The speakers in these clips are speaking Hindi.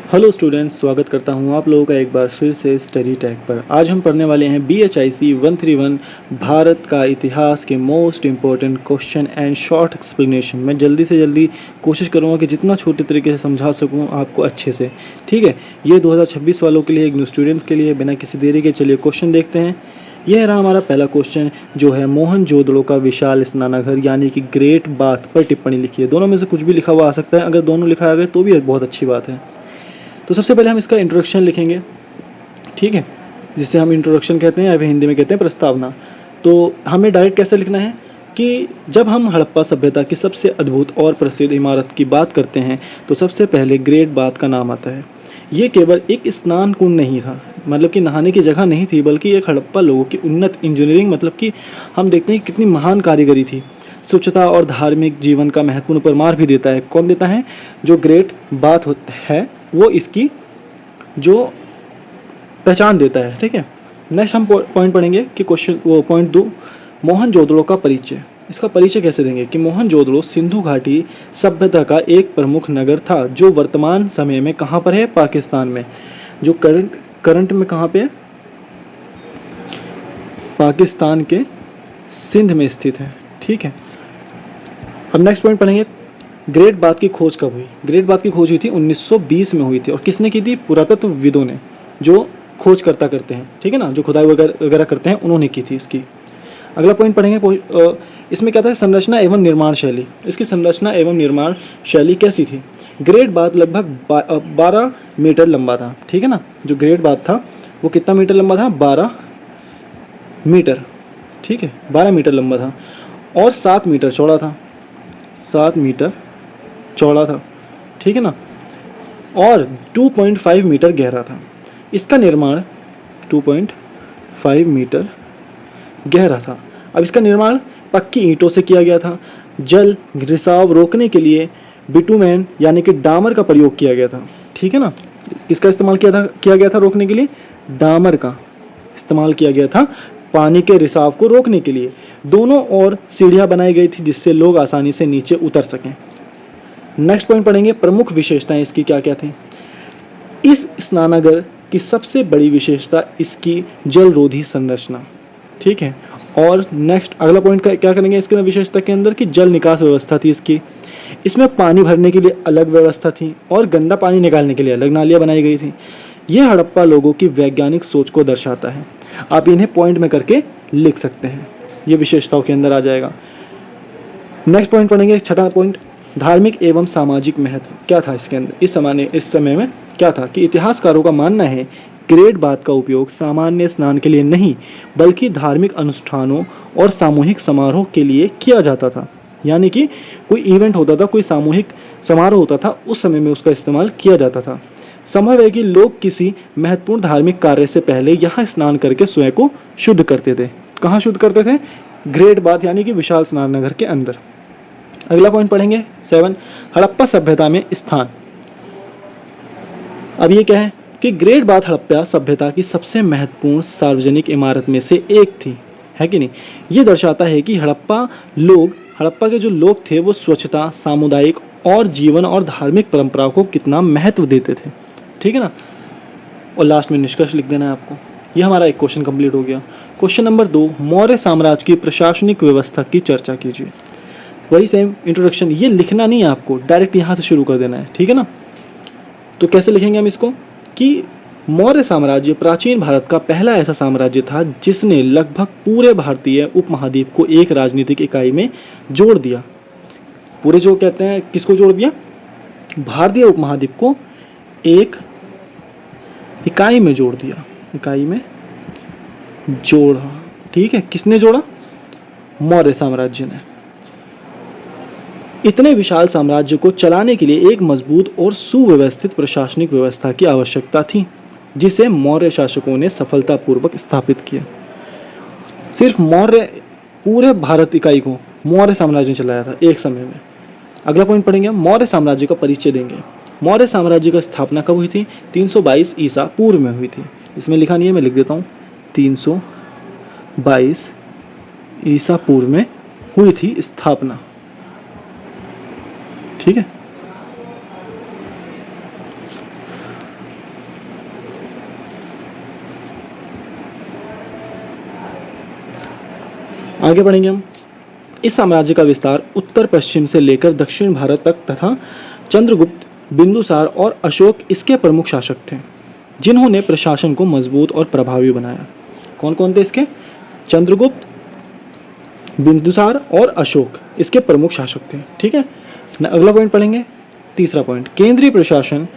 हेलो स्टूडेंट्स, स्वागत करता हूं आप लोगों का एक बार फिर से स्टडी टैग पर। आज हम पढ़ने वाले हैं BHIC 131 भारत का इतिहास के most important question and short explanation. मैं जल्दी से जल्दी कोशिश करूंगा कि जितना छोटे तरीके से समझा सकूं आपको अच्छे से। ठीक है, ये 2026 वालों के लिए, इग्नू स्टूडेंट्स के लिए। बिना किसी देरी के चलिए क्वेश्चन देखते हैं। यह रहा हमारा पहला क्वेश्चन, जो है मोहनजोदड़ो का विशाल स्नानागार यानी कि ग्रेट बाथ पर टिप्पणी लिखी है। दोनों में से कुछ भी लिखा हुआ आ सकता है, अगर दोनों लिखा आ गया तो भी बहुत अच्छी बात है। तो सबसे पहले हम इसका इंट्रोडक्शन लिखेंगे, ठीक है, जिसे हम इंट्रोडक्शन कहते हैं या फिर हिंदी में कहते हैं प्रस्तावना। तो हमें डायरेक्ट कैसे लिखना है कि जब हम हड़प्पा सभ्यता की सबसे अद्भुत और प्रसिद्ध इमारत की बात करते हैं तो सबसे पहले ग्रेट बाथ का नाम आता है। ये केवल एक स्नान कुंड नहीं था, मतलब कि नहाने की जगह नहीं थी, बल्कि एक हड़प्पा लोगों की उन्नत इंजीनियरिंग, मतलब कि हम देखते हैं कितनी महान कारीगरी थी। स्वच्छता और धार्मिक जीवन का महत्वपूर्ण प्रमाण भी देता है। कौन देता है? जो ग्रेट बाथ है वो इसकी जो पहचान देता है। ठीक है, नेक्स्ट हम पॉइंट पढ़ेंगे कि पॉइंट 2, मोहनजोदड़ो का परिचय। इसका परिचय कैसे देंगे कि मोहनजोदड़ो सिंधु घाटी सभ्यता का एक प्रमुख नगर था, जो वर्तमान समय में कहाँ पर है? पाकिस्तान में। जो करंट में कहाँ पे है? पाकिस्तान के सिंध में स्थित है। ठीक है, अब नेक्स्ट पॉइंट पढ़ेंगे, ग्रेट बाथ की खोज कब हुई? ग्रेट बाथ की खोज हुई थी 1920 में हुई थी। और किसने की थी? पुरातत्वविदों ने, जो खोजकर्ता करते हैं, ठीक है ना, जो खुदाई वगैरह करते हैं, उन्होंने की थी इसकी। अगला पॉइंट पढ़ेंगे, इसमें क्या था? संरचना एवं निर्माण शैली। इसकी संरचना एवं निर्माण शैली कैसी थी? ग्रेट बाथ लगभग 12 मीटर लंबा था। ठीक है ना, जो ग्रेट बाथ था वो कितना मीटर लंबा था? 12 मीटर। ठीक है, 12 मीटर लंबा था और 7 मीटर चौड़ा था। 7 मीटर चौड़ा था, ठीक है ना, और 2.5 मीटर गहरा था। इसका निर्माण 2.5 मीटर गहरा था। अब इसका निर्माण पक्की ईंटों से किया गया था। जल रिसाव रोकने के लिए बिटुमेन यानी कि डामर का प्रयोग किया गया था। ठीक है ना, किसका इस्तेमाल किया गया था रोकने के लिए? डामर का इस्तेमाल किया गया था पानी के रिसाव को रोकने के लिए। दोनों ओर सीढ़ियाँ बनाई गई थी जिससे लोग आसानी से नीचे उतर सकें। नेक्स्ट पॉइंट पढ़ेंगे, प्रमुख विशेषताएं इसकी क्या क्या थी। इस स्नानागार की सबसे बड़ी विशेषता इसकी जलरोधी संरचना। ठीक है, और नेक्स्ट अगला पॉइंट क्या करेंगे इसके विशेषता के अंदर, कि जल निकास व्यवस्था थी इसकी। इसमें पानी भरने के लिए अलग व्यवस्था थी और गंदा पानी निकालने के लिए अलग नालियाँ बनाई गई थी। यह हड़प्पा लोगों की वैज्ञानिक सोच को दर्शाता है। आप इन्हें पॉइंट में करके लिख सकते हैं, ये विशेषताओं के अंदर आ जाएगा। नेक्स्ट पॉइंट पढ़ेंगे, छठा पॉइंट, धार्मिक एवं सामाजिक महत्व क्या था इसके अंदर? इस समय में क्या था कि इतिहासकारों का मानना है ग्रेट बाथ का उपयोग सामान्य स्नान के लिए नहीं बल्कि धार्मिक अनुष्ठानों और सामूहिक समारोह के लिए किया जाता था। यानी कि कोई इवेंट होता था, कोई सामूहिक समारोह होता था, उस समय में उसका इस्तेमाल किया जाता था। संभव है कि लोग किसी महत्वपूर्ण धार्मिक कार्य से पहले यहाँ स्नान करके स्वयं को शुद्ध करते थे। कहाँ शुद्ध करते थे? ग्रेट बाथ यानी कि विशाल स्नानघर के अंदर। अगला पॉइंट पढ़ेंगे 7, हड़प्पा सभ्यता में स्थान। अब ये क्या है कि ग्रेट बाथ हड़प्पा सभ्यता की सबसे महत्वपूर्ण सार्वजनिक इमारत में से एक थी, है कि नहीं? ये दर्शाता है कि हड़प्पा के जो लोग थे वो स्वच्छता, सामुदायिक और जीवन और धार्मिक परंपराओं को कितना महत्व देते थे। ठीक है ना, और लास्ट में निष्कर्ष लिख देना है आपको। ये हमारा एक क्वेश्चन कंप्लीट हो गया। क्वेश्चन नंबर 2, मौर्य साम्राज्य की प्रशासनिक व्यवस्था की चर्चा कीजिए। वही सेम इंट्रोडक्शन, ये लिखना नहीं है आपको, डायरेक्ट यहाँ से शुरू कर देना है। ठीक है ना, तो कैसे लिखेंगे हम इसको कि मौर्य साम्राज्य प्राचीन भारत का पहला ऐसा साम्राज्य था जिसने लगभग पूरे भारतीय उपमहाद्वीप को एक राजनीतिक इकाई में जोड़ दिया। पूरे जो कहते हैं किसको जोड़ दिया? भारतीय उपमहाद्वीप को एक इकाई में जोड़ दिया, इकाई में जोड़ा। ठीक है, किसने जोड़ा? मौर्य साम्राज्य ने। इतने विशाल साम्राज्य को चलाने के लिए एक मजबूत और सुव्यवस्थित प्रशासनिक व्यवस्था की आवश्यकता थी, जिसे मौर्य शासकों ने सफलतापूर्वक स्थापित किया। सिर्फ पूरे भारत इकाई को मौर्य साम्राज्य ने चलाया था एक समय में। अगला पॉइंट पढ़ेंगे, मौर्य साम्राज्य का परिचय देंगे। मौर्य साम्राज्य की स्थापना कब हुई थी? 322 ईसा पूर्व में हुई थी। इसमें लिखा नहीं है, मैं लिख देता हूँ, 322 ईसा पूर्व में हुई थी स्थापना। ठीक है, आगे बढ़ेंगे हम। इस साम्राज्य का विस्तार उत्तर पश्चिम से लेकर दक्षिण भारत तक तथा चंद्रगुप्त, बिंदुसार और अशोक इसके प्रमुख शासक थे, जिन्होंने प्रशासन को मजबूत और प्रभावी बनाया। कौन कौन थे इसके? चंद्रगुप्त, बिंदुसार और अशोक इसके प्रमुख शासक थे। ठीक है, अगला पॉइंट पढ़ेंगे, तीसरा पॉइंट, केंद्रीय प्रशासन।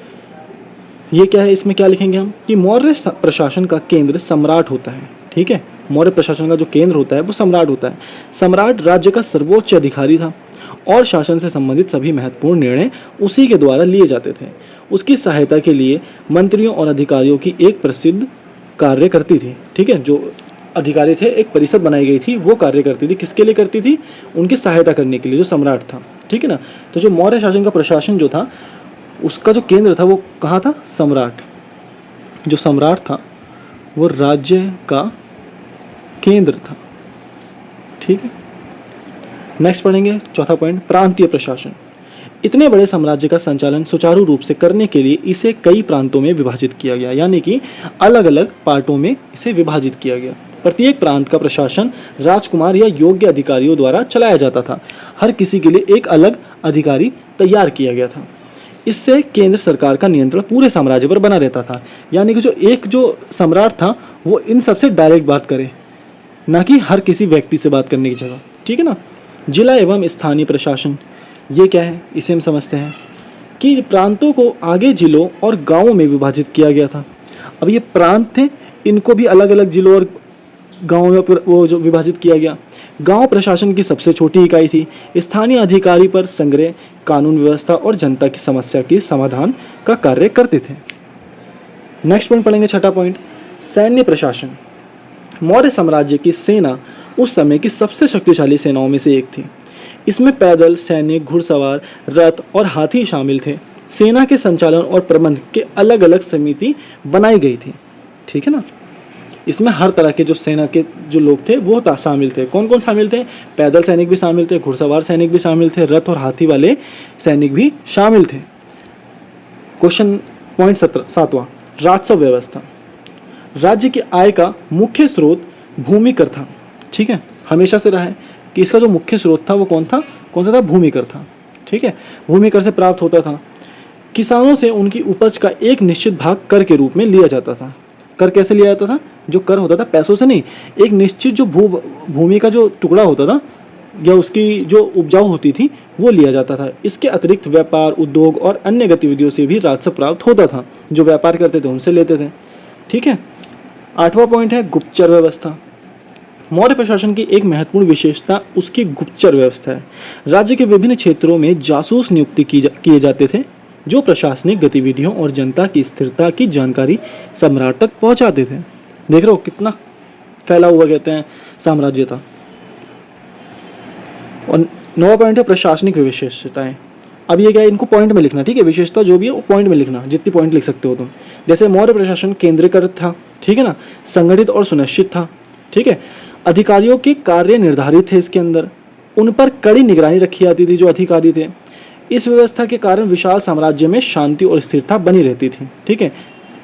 ये क्या है, इसमें क्या लिखेंगे हम कि मौर्य प्रशासन का केंद्र सम्राट होता है। ठीक है, मौर्य प्रशासन का जो केंद्र होता है वो सम्राट होता है। सम्राट राज्य का सर्वोच्च अधिकारी था और शासन से संबंधित सभी महत्वपूर्ण निर्णय उसी के द्वारा लिए जाते थे। उसकी सहायता के लिए मंत्रियों और अधिकारियों की एक प्रसिद्ध कार्य करती थी। ठीक है, जो अधिकारी थे, एक परिषद बनाई गई थी, वो कार्य करती थी। किसके लिए करती थी? उनकी सहायता करने के लिए, जो सम्राट था। ठीक है ना, तो जो मौर्य शासन का प्रशासन जो था उसका जो केंद्र था वो कहाँ था? सम्राट। जो सम्राट था वो राज्य का केंद्र था। ठीक है, नेक्स्ट पढ़ेंगे चौथा पॉइंट, प्रांतीय प्रशासन। इतने बड़े साम्राज्य का संचालन सुचारू रूप से करने के लिए इसे कई प्रांतों में विभाजित किया गया, यानी कि अलग अलग पार्टों में इसे विभाजित किया गया। प्रत्येक प्रांत का प्रशासन राजकुमार या योग्य अधिकारियों द्वारा चलाया जाता था। हर किसी के लिए एक अलग अधिकारी तैयार किया गया था। इससे केंद्र सरकार का नियंत्रण पूरे साम्राज्य पर बना रहता था, यानी कि जो सम्राट था वो इन सबसे डायरेक्ट बात करे, ना कि हर किसी व्यक्ति से बात करने की जगह। ठीक है ना। जिला एवं स्थानीय प्रशासन, ये क्या है इसे हम समझते हैं कि प्रांतों को आगे जिलों और गांवों में विभाजित किया गया था। अब ये प्रांत थे, इनको भी अलग अलग जिलों और गांवों में वो जो विभाजित किया गया। गांव प्रशासन की सबसे छोटी इकाई थी। स्थानीय अधिकारी पर संग्रह, कानून व्यवस्था और जनता की समस्या की समाधान का कार्य करते थे। नेक्स्ट पॉइंट पढ़ेंगे, छठा पॉइंट, सैन्य प्रशासन। मौर्य साम्राज्य की सेना उस समय की सबसे शक्तिशाली सेनाओं में से एक थी। इसमें पैदल सैनिक, घुड़सवार, रथ और हाथी शामिल थे। सेना के संचालन और प्रबंध के अलग अलग समिति बनाई गई थी। ठीक है ना, इसमें हर तरह के जो सेना के जो लोग थे वो शामिल थे। कौन कौन शामिल थे? पैदल सैनिक भी शामिल थे, घुड़सवार सैनिक भी शामिल थे, रथ और हाथी वाले सैनिक भी शामिल थे। क्वेश्चन पॉइंट 7वां, राजस्व व्यवस्था। राज्य की आय का मुख्य स्रोत भूमि कर था। ठीक है, हमेशा से रहा है कि इसका जो मुख्य स्रोत था वो कौन सा था? भूमि कर था। ठीक है, भूमि कर से प्राप्त होता था। किसानों से उनकी उपज का एक निश्चित भाग कर के रूप में लिया जाता था। कर कैसे लिया जाता था? जो कर होता था पैसों से नहीं, एक निश्चित जो भूमि का जो टुकड़ा होता था या उसकी जो उपजाऊ होती थी वो लिया जाता था। इसके अतिरिक्त व्यापार, उद्योग और अन्य गतिविधियों से भी राजस्व प्राप्त होता था। जो व्यापार करते थे उनसे लेते थे। ठीक है, 8वां पॉइंट है गुप्तचर व्यवस्था। मौर्य प्रशासन की एक महत्वपूर्ण विशेषता उसकी गुप्तचर व्यवस्था है। राज्य के विभिन्न क्षेत्रों में जासूस नियुक्ति किए जाते थे, जो प्रशासनिक गतिविधियों और जनता की स्थिरता की जानकारी सम्राट तक पहुंचाते थे। देख रहे हो कितना फैला हुआ कहते हैं साम्राज्य था। और 9वां पॉइंट है प्रशासनिक विशेषताएं। अब ये क्या है, इनको पॉइंट में लिखना। ठीक है, विशेषता जो भी है वो पॉइंट में लिखना, जितनी पॉइंट लिख सकते हो तुम। जैसे मौर्य प्रशासन केंद्रीकृत था, ठीक है ना, संगठित और सुनिश्चित था। ठीक है, अधिकारियों के कार्य निर्धारित थे इसके अंदर, उन पर कड़ी निगरानी रखी जाती थी जो अधिकारी थे। इस व्यवस्था के कारण विशाल साम्राज्य में शांति और स्थिरता बनी रहती थी। ठीक है,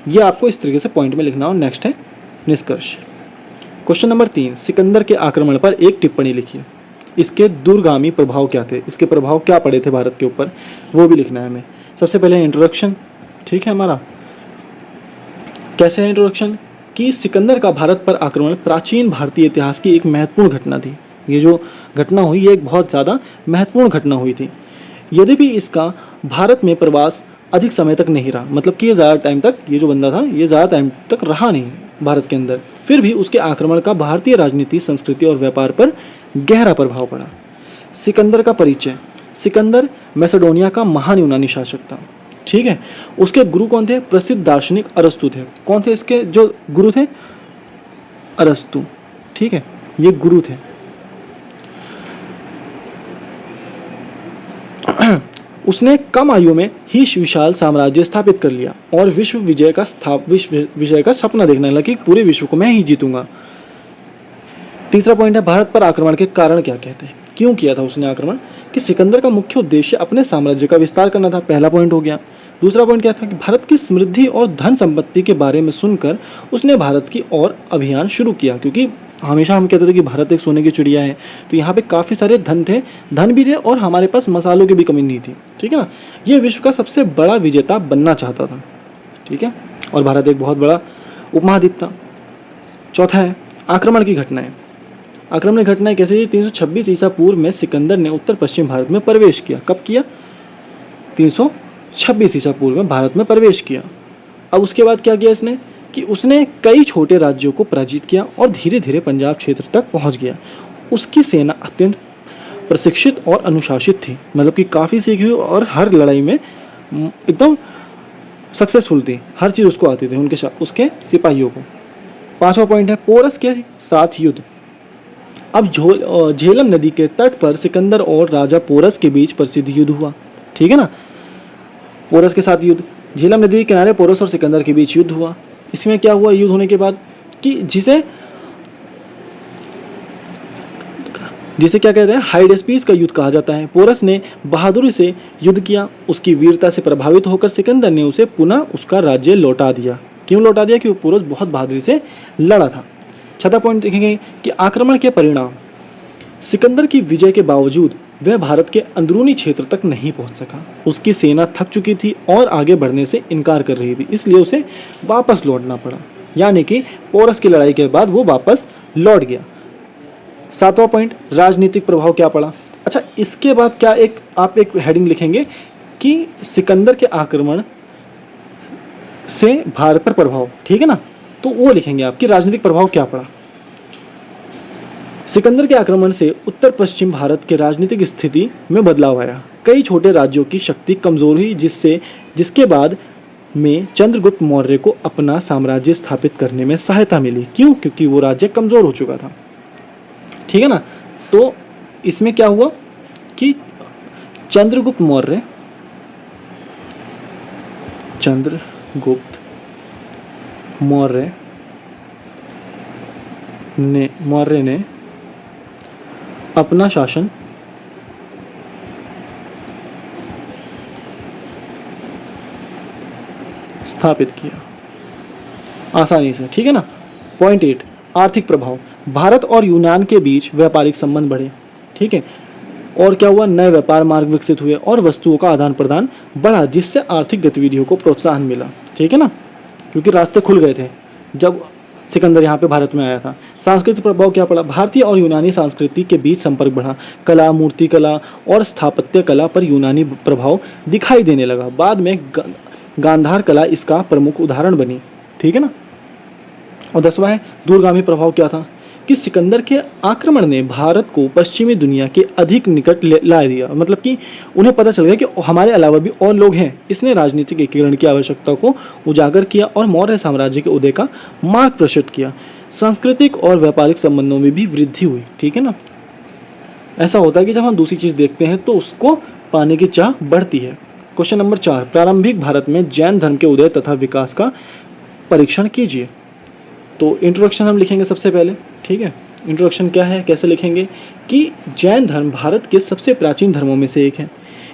ये आपको इस तरीके से पॉइंट में लिखना। और नेक्स्ट है निष्कर्ष। क्वेश्चन नंबर 3, सिकंदर के आक्रमण पर एक टिप्पणी लिखिए। इसके दूरगामी प्रभाव क्या थे, इसके प्रभाव क्या पड़े थे भारत के ऊपर, वो भी लिखना है हमें। सबसे पहले इंट्रोडक्शन। ठीक है, हमारा कैसे है इंट्रोडक्शन कि सिकंदर का भारत पर आक्रमण प्राचीन भारतीय इतिहास की एक महत्वपूर्ण घटना थी। ये जो घटना हुई ये एक बहुत ज़्यादा महत्वपूर्ण घटना हुई थी। यद्यपि इसका भारत में प्रवास अधिक समय तक नहीं रहा, मतलब कि ये ज़्यादा टाइम तक, ये जो बंदा था ये ज़्यादा टाइम तक रहा नहीं भारत के अंदर, फिर भी उसके आक्रमण का भारतीय राजनीति, संस्कृति और व्यापार पर गहरा प्रभाव पड़ा। सिकंदर का परिचय। सिकंदर मैसेडोनिया का महान यूनानी शासक था। ठीक है, उसके गुरु कौन थे? प्रसिद्ध दार्शनिक अरस्तु थे। कौन थे इसके जो गुरु थे? अरस्तु। ठीक है, ये गुरु थे। उसने कम आयु में ही विशाल साम्राज्य स्थापित कर लिया और विश्व विजय का सपना देखने लगा कि पूरे विश्व को मैं ही जीतूंगा। तीसरा पॉइंट है भारत पर आक्रमण के कारण क्या कहते हैं, क्यों किया था उसने आक्रमण? कि सिकंदर का मुख्य उद्देश्य अपने साम्राज्य का विस्तार करना था, पहला पॉइंट हो गया। दूसरा पॉइंट क्या था कि भारत की समृद्धि और धन संपत्ति के बारे में सुनकर उसने भारत की ओर अभियान शुरू किया, क्योंकि हमेशा हम कहते थे कि भारत एक सोने की चिड़िया है, तो यहाँ पे काफ़ी सारे धन भी थे और हमारे पास मसालों की भी कमी नहीं थी, ठीक है ना। ये विश्व का सबसे बड़ा विजेता बनना चाहता था, ठीक है, और भारत एक बहुत बड़ा उपमहाद्वीप था। चौथा है आक्रमण की घटनाएं। आक्रमण की घटनाएं कैसे? 326 ईसा पूर्व में सिकंदर ने उत्तर पश्चिम भारत में प्रवेश किया। कब किया? 326 ईसा पूर्व में भारत में प्रवेश किया। अब उसके बाद क्या किया इसने कि उसने कई छोटे राज्यों को पराजित किया और धीरे धीरे पंजाब क्षेत्र तक पहुंच गया। उसकी सेना अत्यंत प्रशिक्षित और अनुशासित थी, मतलब कि काफ़ी सीखी हुई और हर लड़ाई में एकदम सक्सेसफुल थी, हर चीज़ उसको आती थी उसके सिपाहियों को। पांचवा पॉइंट है पोरस के साथ युद्ध। अब झेलम नदी के तट पर सिकंदर और राजा पोरस के बीच प्रसिद्ध युद्ध हुआ, ठीक है ना। पोरस के साथ युद्ध, झेलम नदी के किनारे पोरस और सिकंदर के बीच युद्ध हुआ। इसमें क्या हुआ युद्ध होने के बाद कि जिसे क्या कहते हैं हाइडेस्पीस का युद्ध कहा जाता है। पोरस ने बहादुरी से युद्ध किया, उसकी वीरता से प्रभावित होकर सिकंदर ने उसे पुनः उसका राज्य लौटा दिया। क्यों लौटा दिया? क्योंकि पोरस बहुत बहादुरी से लड़ा था। छठा पॉइंट देखेंगे कि आक्रमण के परिणाम। सिकंदर की विजय के बावजूद वह भारत के अंदरूनी क्षेत्र तक नहीं पहुंच सका। उसकी सेना थक चुकी थी और आगे बढ़ने से इनकार कर रही थी, इसलिए उसे वापस लौटना पड़ा, यानी कि पोरस की लड़ाई के बाद वो वापस लौट गया। सातवां पॉइंट राजनीतिक प्रभाव क्या पड़ा। अच्छा, इसके बाद क्या आप एक हेडिंग लिखेंगे कि सिकंदर के आक्रमण से भारत पर प्रभाव, ठीक है ना, तो वो लिखेंगे आपकी राजनीतिक प्रभाव क्या पड़ा। सिकंदर के आक्रमण से उत्तर पश्चिम भारत के राजनीतिक स्थिति में बदलाव आया। कई छोटे राज्यों की शक्ति कमजोर हुई, जिसके बाद में चंद्रगुप्त मौर्य को अपना साम्राज्य स्थापित करने में सहायता मिली। क्यों? क्योंकि वो राज्य कमजोर हो चुका था, ठीक है ना। तो इसमें क्या हुआ कि चंद्रगुप्त मौर्य ने अपना शासन स्थापित किया आसानी से, ठीक है ना। पॉइंट 8 आर्थिक प्रभाव। भारत और यूनान के बीच व्यापारिक संबंध बढ़े, ठीक है, और क्या हुआ नए व्यापार मार्ग विकसित हुए और वस्तुओं का आदान प्रदान बढ़ा, जिससे आर्थिक गतिविधियों को प्रोत्साहन मिला, ठीक है ना, क्योंकि रास्ते खुल गए थे जब सिकंदर यहाँ पे भारत में आया था। सांस्कृतिक प्रभाव क्या पड़ा। भारतीय और यूनानी संस्कृति के बीच संपर्क बढ़ा। कला, मूर्तिकला और स्थापत्य कला पर यूनानी प्रभाव दिखाई देने लगा। बाद में गांधार कला इसका प्रमुख उदाहरण बनी, ठीक है ना। और 10वां है दूरगामी प्रभाव क्या था कि सिकंदर के आक्रमण ने भारत को पश्चिमी दुनिया के अधिक निकट ला दिया, मतलब कि उन्हें पता चल गया कि हमारे अलावा भी और लोग हैं। इसने राजनीतिक एकीकरण की आवश्यकता को उजागर किया और मौर्य साम्राज्य के उदय का मार्ग प्रशस्त किया। सांस्कृतिक और व्यापारिक संबंधों में भी वृद्धि हुई, ठीक है ना। ऐसा होता है कि जब हम दूसरी चीज़ देखते हैं तो उसको पाने की चाह बढ़ती है। क्वेश्चन नंबर 4 प्रारंभिक भारत में जैन धर्म के उदय तथा विकास का परीक्षण कीजिए। तो इंट्रोडक्शन हम लिखेंगे सबसे पहले, ठीक है। इंट्रोडक्शन क्या है, कैसे लिखेंगे कि जैन धर्म भारत के सबसे प्राचीन धर्मों में से एक है।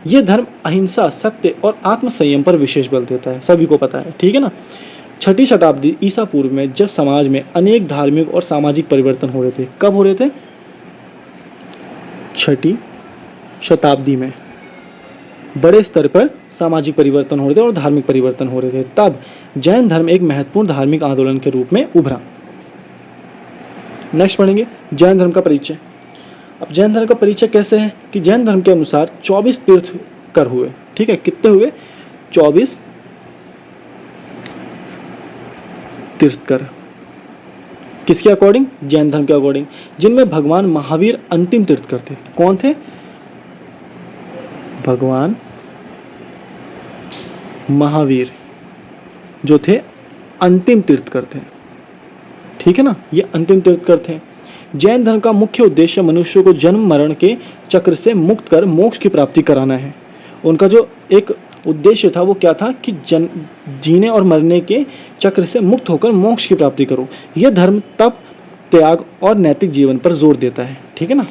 यह धर्म अहिंसा, सत्य और आत्मसंयम पर विशेष बल देता है, सभी को पता है, ठीक है ना। 6ठी शताब्दी ईसा पूर्व में जब समाज में अनेक धार्मिक और सामाजिक परिवर्तन हो रहे थे। कब हो रहे थे? 6ठी शताब्दी में बड़े स्तर पर सामाजिक परिवर्तन हो रहे थे और धार्मिक परिवर्तन हो रहे थे। तब जैन धर्म एक महत्वपूर्ण धार्मिक आंदोलन के रूप में उभरा। नेक्स्ट पढ़ेंगे जैन धर्म का परिचय। अब जैन धर्म का परिचय कैसे है कि जैन धर्म के अनुसार 24 तीर्थकर हुए, ठीक है। कितने हुए? 24 तीर्थकर। किसके अकॉर्डिंग? जैन धर्म के अकॉर्डिंग, जिनमें भगवान महावीर अंतिम तीर्थकर थे। कौन थे? भगवान महावीर जो थे अंतिम तीर्थकर थे, ठीक है ना। ये अंतिम तीर्थकर थे। जैन धर्म का मुख्य उद्देश्य मनुष्य को जन्म मरण के चक्र से मुक्त कर मोक्ष की प्राप्ति कराना है। उनका जो एक उद्देश्य था वो क्या था कि जीने और मरने के चक्र से मुक्त होकर मोक्ष की प्राप्ति करो। यह धर्म तप, त्याग और नैतिक जीवन पर जोर देता है, ठीक है ना।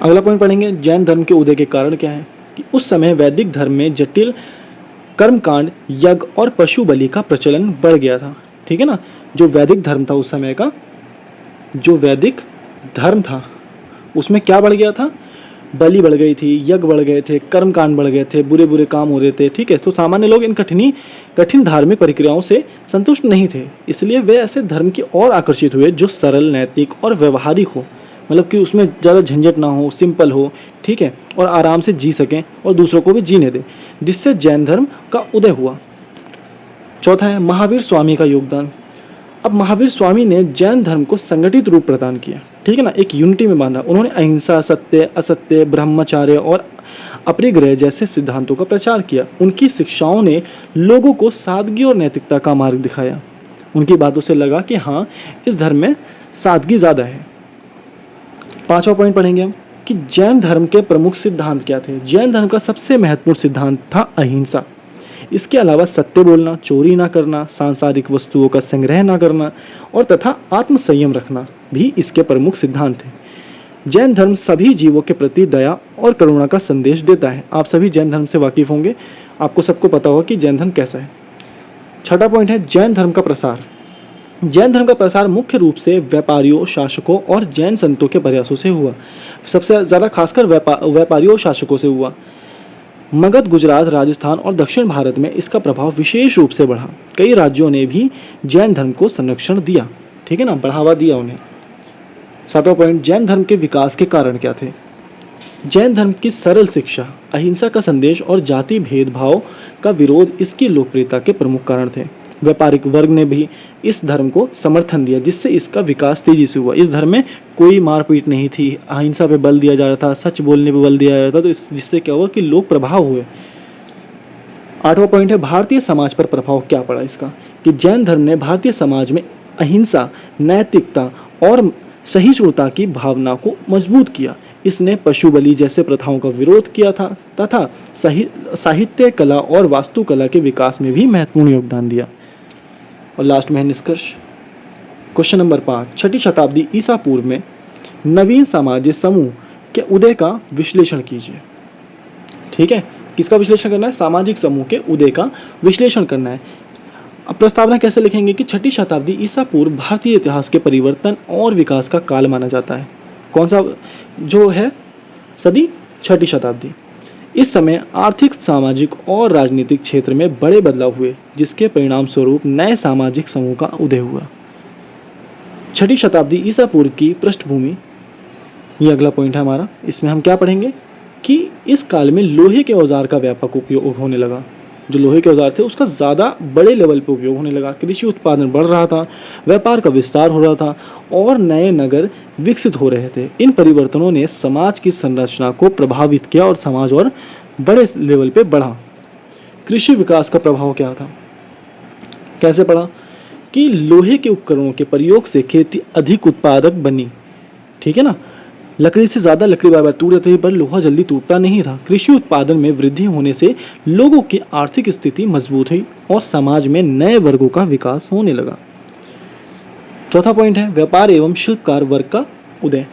अगला पॉइंट पढ़ेंगे जैन धर्म के उदय के कारण क्या है कि उस समय वैदिक धर्म में जटिल कर्मकांड, यज्ञ और पशु बलि का प्रचलन बढ़ गया था, ठीक है ना। जो वैदिक धर्म था उस समय का, जो वैदिक धर्म था उसमें क्या बढ़ गया था, बलि बढ़ गई थी, यज्ञ बढ़ गए थे, कर्मकांड बढ़ गए थे, बुरे बुरे काम हो रहे थे, ठीक है। तो सामान्य लोग इन कठिन धार्मिक प्रक्रियाओं से संतुष्ट नहीं थे, इसलिए वे ऐसे धर्म की ओर आकर्षित हुए जो सरल, नैतिक और व्यवहारिक हो, मतलब कि उसमें ज़्यादा झंझट ना हो, सिंपल हो, ठीक है, और आराम से जी सकें और दूसरों को भी जीने दें, जिससे जैन धर्म का उदय हुआ। चौथा है महावीर स्वामी का योगदान। अब महावीर स्वामी ने जैन धर्म को संगठित रूप प्रदान किया, ठीक है ना, एक यूनिटी में बांधा। उन्होंने अहिंसा, सत्य, असत्य, ब्रह्मचर्य और अपरिग्रह जैसे सिद्धांतों का प्रचार किया। उनकी शिक्षाओं ने लोगों को सादगी और नैतिकता का मार्ग दिखाया। उनकी बातों से लगा कि हाँ, इस धर्म में सादगी ज़्यादा है। पांचवा पॉइंट पढ़ेंगे हम कि जैन धर्म के प्रमुख सिद्धांत क्या थे। जैन धर्म का सबसे महत्वपूर्ण सिद्धांत था अहिंसा। इसके अलावा सत्य बोलना, चोरी ना करना, सांसारिक वस्तुओं का संग्रह ना करना और तथा आत्मसंयम रखना भी इसके प्रमुख सिद्धांत थे। जैन धर्म सभी जीवों के प्रति दया और करुणा का संदेश देता है। आप सभी जैन धर्म से वाकिफ होंगे, आपको सबको पता होगा कि जैन धर्म कैसा है। छठा पॉइंट है जैन धर्म का प्रसार। जैन धर्म का प्रसार मुख्य रूप से व्यापारियों, शासकों और जैन संतों के प्रयासों से हुआ। सबसे ज़्यादा खासकर व्यापारियों और शासकों से हुआ। मगध, गुजरात, राजस्थान और दक्षिण भारत में इसका प्रभाव विशेष रूप से बढ़ा। कई राज्यों ने भी जैन धर्म को संरक्षण दिया, ठीक है ना, बढ़ावा दिया उन्हें। सातवां पॉइंट जैन धर्म के विकास के कारण क्या थे। जैन धर्म की सरल शिक्षा, अहिंसा का संदेश और जाति भेदभाव का विरोध इसकी लोकप्रियता के प्रमुख कारण थे। व्यापारिक वर्ग ने भी इस धर्म को समर्थन दिया, जिससे इसका विकास तेजी से हुआ। इस धर्म में कोई मारपीट नहीं थी, अहिंसा पे बल दिया जा रहा था, सच बोलने पे बल दिया जा रहा था, तो जिससे क्या हुआ कि लोग प्रभाव हुए। आठवां पॉइंट है भारतीय समाज पर प्रभाव क्या पड़ा इसका, कि जैन धर्म ने भारतीय समाज में अहिंसा, नैतिकता और सहिष्णुता की भावना को मजबूत किया। इसने पशु बलि जैसे प्रथाओं का विरोध किया था तथा साहित्य, कला और वास्तुकला के विकास में भी महत्वपूर्ण योगदान दिया। और लास्ट में है निष्कर्ष। क्वेश्चन नंबर 5, छठी शताब्दी ईसा पूर्व में नवीन सामाजिक समूह के उदय का विश्लेषण कीजिए। ठीक है, किसका विश्लेषण करना है, सामाजिक समूह के उदय का विश्लेषण करना है। अब प्रस्तावना कैसे लिखेंगे कि छठी शताब्दी ईसा पूर्व भारतीय इतिहास के परिवर्तन और विकास का काल माना जाता है। कौन सा जो है सदी, छठी शताब्दी। इस समय आर्थिक, सामाजिक और राजनीतिक क्षेत्र में बड़े बदलाव हुए, जिसके परिणाम स्वरूप नए सामाजिक समूह का उदय हुआ। छठी शताब्दी ईसा पूर्व की पृष्ठभूमि, ये अगला पॉइंट है हमारा। इसमें हम क्या पढ़ेंगे कि इस काल में लोहे के औजार का व्यापक उपयोग होने लगा। जो लोहे के औजार थे उसका ज़्यादा बड़े लेवल पे उपयोग होने लगा। कृषि उत्पादन बढ़ रहा था, व्यापार का विस्तार हो रहा था और नए नगर विकसित हो रहे थे। इन परिवर्तनों ने समाज की संरचना को प्रभावित किया और समाज और बड़े लेवल पे बढ़ा। कृषि विकास का प्रभाव क्या था, कैसे पड़ा कि लोहे के उपकरणों के प्रयोग से खेती अधिक उत्पादक बनी। ठीक है ना, लकड़ी से ज़्यादा लकड़ी बार बार टूट जाती थी, पर लोहा जल्दी टूटता नहीं था। कृषि उत्पादन में वृद्धि होने से लोगों की आर्थिक स्थिति मजबूत हुई और समाज में नए वर्गों का विकास होने लगा। चौथा पॉइंट है व्यापार एवं शिल्पकार वर्ग का उदय।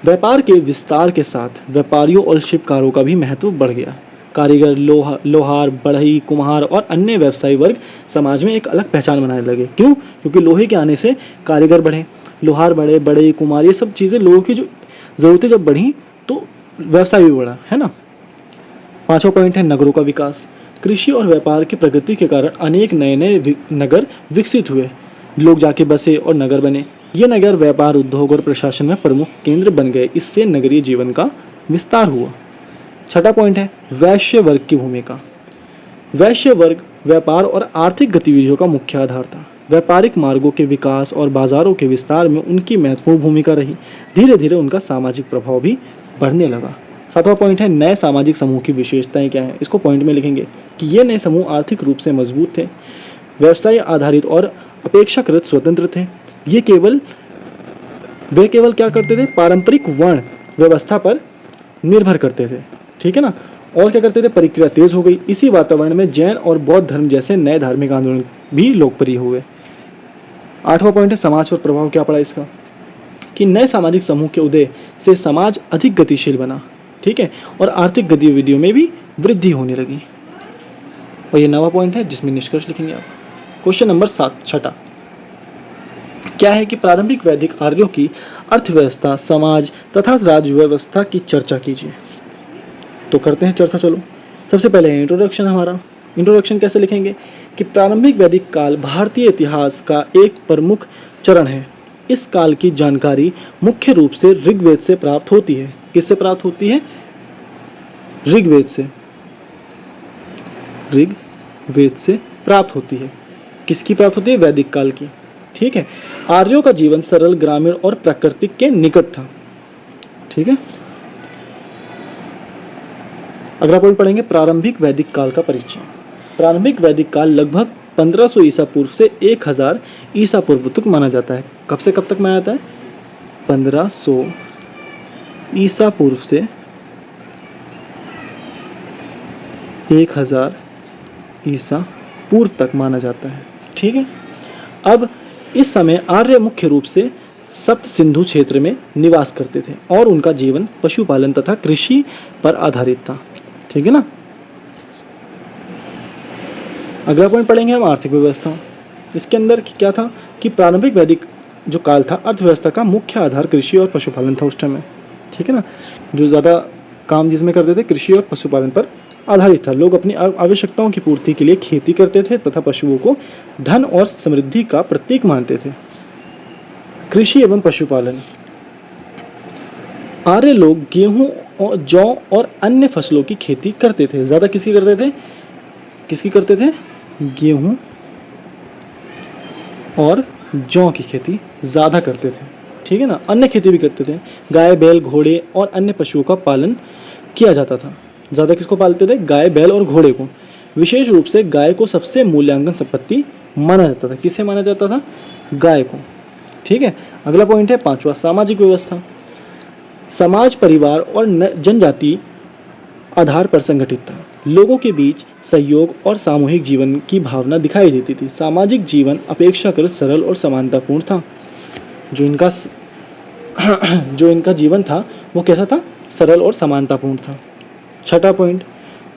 व्यापार के विस्तार के साथ व्यापारियों और शिल्पकारों का भी महत्व बढ़ गया। कारीगर, लोहार, बढ़ई, कुम्हार और अन्य व्यवसायी वर्ग समाज में एक अलग पहचान बनाने लगे। क्यों? क्योंकि लोहे के आने से कारीगर बढ़े, लोहार बढ़े, बढ़ई, कुम्हार, ये सब चीज़ें लोगों की जो ज़रूरतें जब बढ़ी तो व्यवसाय भी बढ़ा, है ना। पांचवा पॉइंट है नगरों का विकास। कृषि और व्यापार की प्रगति के कारण अनेक नए नए नगर विकसित हुए, लोग जाके बसे और नगर बने। ये नगर व्यापार, उद्योग और प्रशासन में प्रमुख केंद्र बन गए। इससे नगरीय जीवन का विस्तार हुआ। छठा पॉइंट है वैश्य वर्ग की भूमिका। वैश्य वर्ग व्यापार और आर्थिक गतिविधियों का मुख्य आधार था। व्यापारिक मार्गों के विकास और बाजारों के विस्तार में उनकी महत्वपूर्ण भूमिका रही। धीरे धीरे उनका सामाजिक प्रभाव भी बढ़ने लगा। सातवां पॉइंट है नए सामाजिक समूह की विशेषताएं क्या हैं। इसको पॉइंट में लिखेंगे कि ये नए समूह आर्थिक रूप से मजबूत थे, व्यवसाय आधारित और अपेक्षाकृत स्वतंत्र थे। वे केवल क्या करते थे, पारंपरिक वर्ण व्यवस्था पर निर्भर करते थे। ठीक है ना, और क्या करते थे, प्रक्रिया तेज हो गई। इसी वातावरण में जैन और बौद्ध धर्म जैसे नए धार्मिक आंदोलन भी लोकप्रिय हुए। आठवां पॉइंट है समाज पर प्रभाव क्या पड़ा इसका, कि नए सामाजिक समूह के उदय से समाज अधिक गतिशील बना। ठीक है, और आर्थिक गतिविधियों में भी वृद्धि होने लगी। और ये नवा पॉइंट है जिसमें निष्कर्ष लिखेंगे आप। क्वेश्चन नंबर 7, छठा, क्या है कि प्रारंभिक वैदिक आर्यों की अर्थव्यवस्था, समाज तथा राज्य व्यवस्था की चर्चा कीजिए। तो करते हैं चर्चा, चलो। सबसे पहले इंट्रोडक्शन हमारा। इंट्रोडक्शन कैसे लिखेंगे कि प्रारंभिक वैदिक काल भारतीय इतिहास का एक प्रमुख चरण है। इस काल की जानकारी मुख्य रूप से ऋग्वेद से प्राप्त होती है। किससे प्राप्त होती है? ऋग्वेद से। ऋग्वेद से प्राप्त होती है। किसकी प्राप्त होती है? वैदिक काल की। ठीक है। आर्यों का जीवन सरल, ग्रामीण और प्राकृतिक के निकट था। ठीक है। अगला पॉइंट पढ़ेंगे, प्रारंभिक वैदिक काल का परिचय। प्रारंभिक वैदिक काल लगभग 1500 ईसा पूर्व से 1000 ईसा पूर्व तक माना जाता है। कब से कब तक माना जाता है? 1500 ईसा पूर्व से 1000 ईसा पूर्व तक माना जाता है। ठीक है। अब इस समय आर्य मुख्य रूप से सप्त सिंधु क्षेत्र में निवास करते थे और उनका जीवन पशुपालन तथा कृषि पर आधारित था। ठीक है ना। अगला पॉइंट पढ़ेंगे हम, आर्थिक व्यवस्था। इसके अंदर क्या था कि प्रारंभिक वैदिक जो काल था, अर्थव्यवस्था का मुख्य आधार कृषि और पशुपालन था उस टाइम में। ठीक है ना। जो ज़्यादा काम जिसमें करते थे कृषि और पशुपालन पर आधारित था। लोग अपनी आवश्यकताओं की पूर्ति के लिए खेती करते थे तथा पशुओं को धन और समृद्धि का प्रतीक मानते थे। कृषि एवं पशुपालन। आर्य लोग गेहूं और जौ और अन्य फसलों की खेती करते थे। ज़्यादा किसकी करते थे? किसकी करते थे? गेहूं और जौ की खेती ज़्यादा करते थे। ठीक है ना। अन्य खेती भी करते थे। गाय, बैल, घोड़े और अन्य पशुओं का पालन किया जाता था। ज़्यादा किसको पालते थे? गाय, बैल और घोड़े को। विशेष रूप से गाय को सबसे मूल्यांकन संपत्ति माना जाता था। किसे माना जाता था? गाय को। ठीक है। अगला पॉइंट है पांचवा, सामाजिक व्यवस्था। समाज परिवार और जनजाति आधार पर संगठित था। लोगों के बीच सहयोग और सामूहिक जीवन की भावना दिखाई देती थी। सामाजिक जीवन अपेक्षाकृत सरल और समानतापूर्ण था। जो इनका जीवन था वो कैसा था? सरल और समानतापूर्ण था। छठा पॉइंट,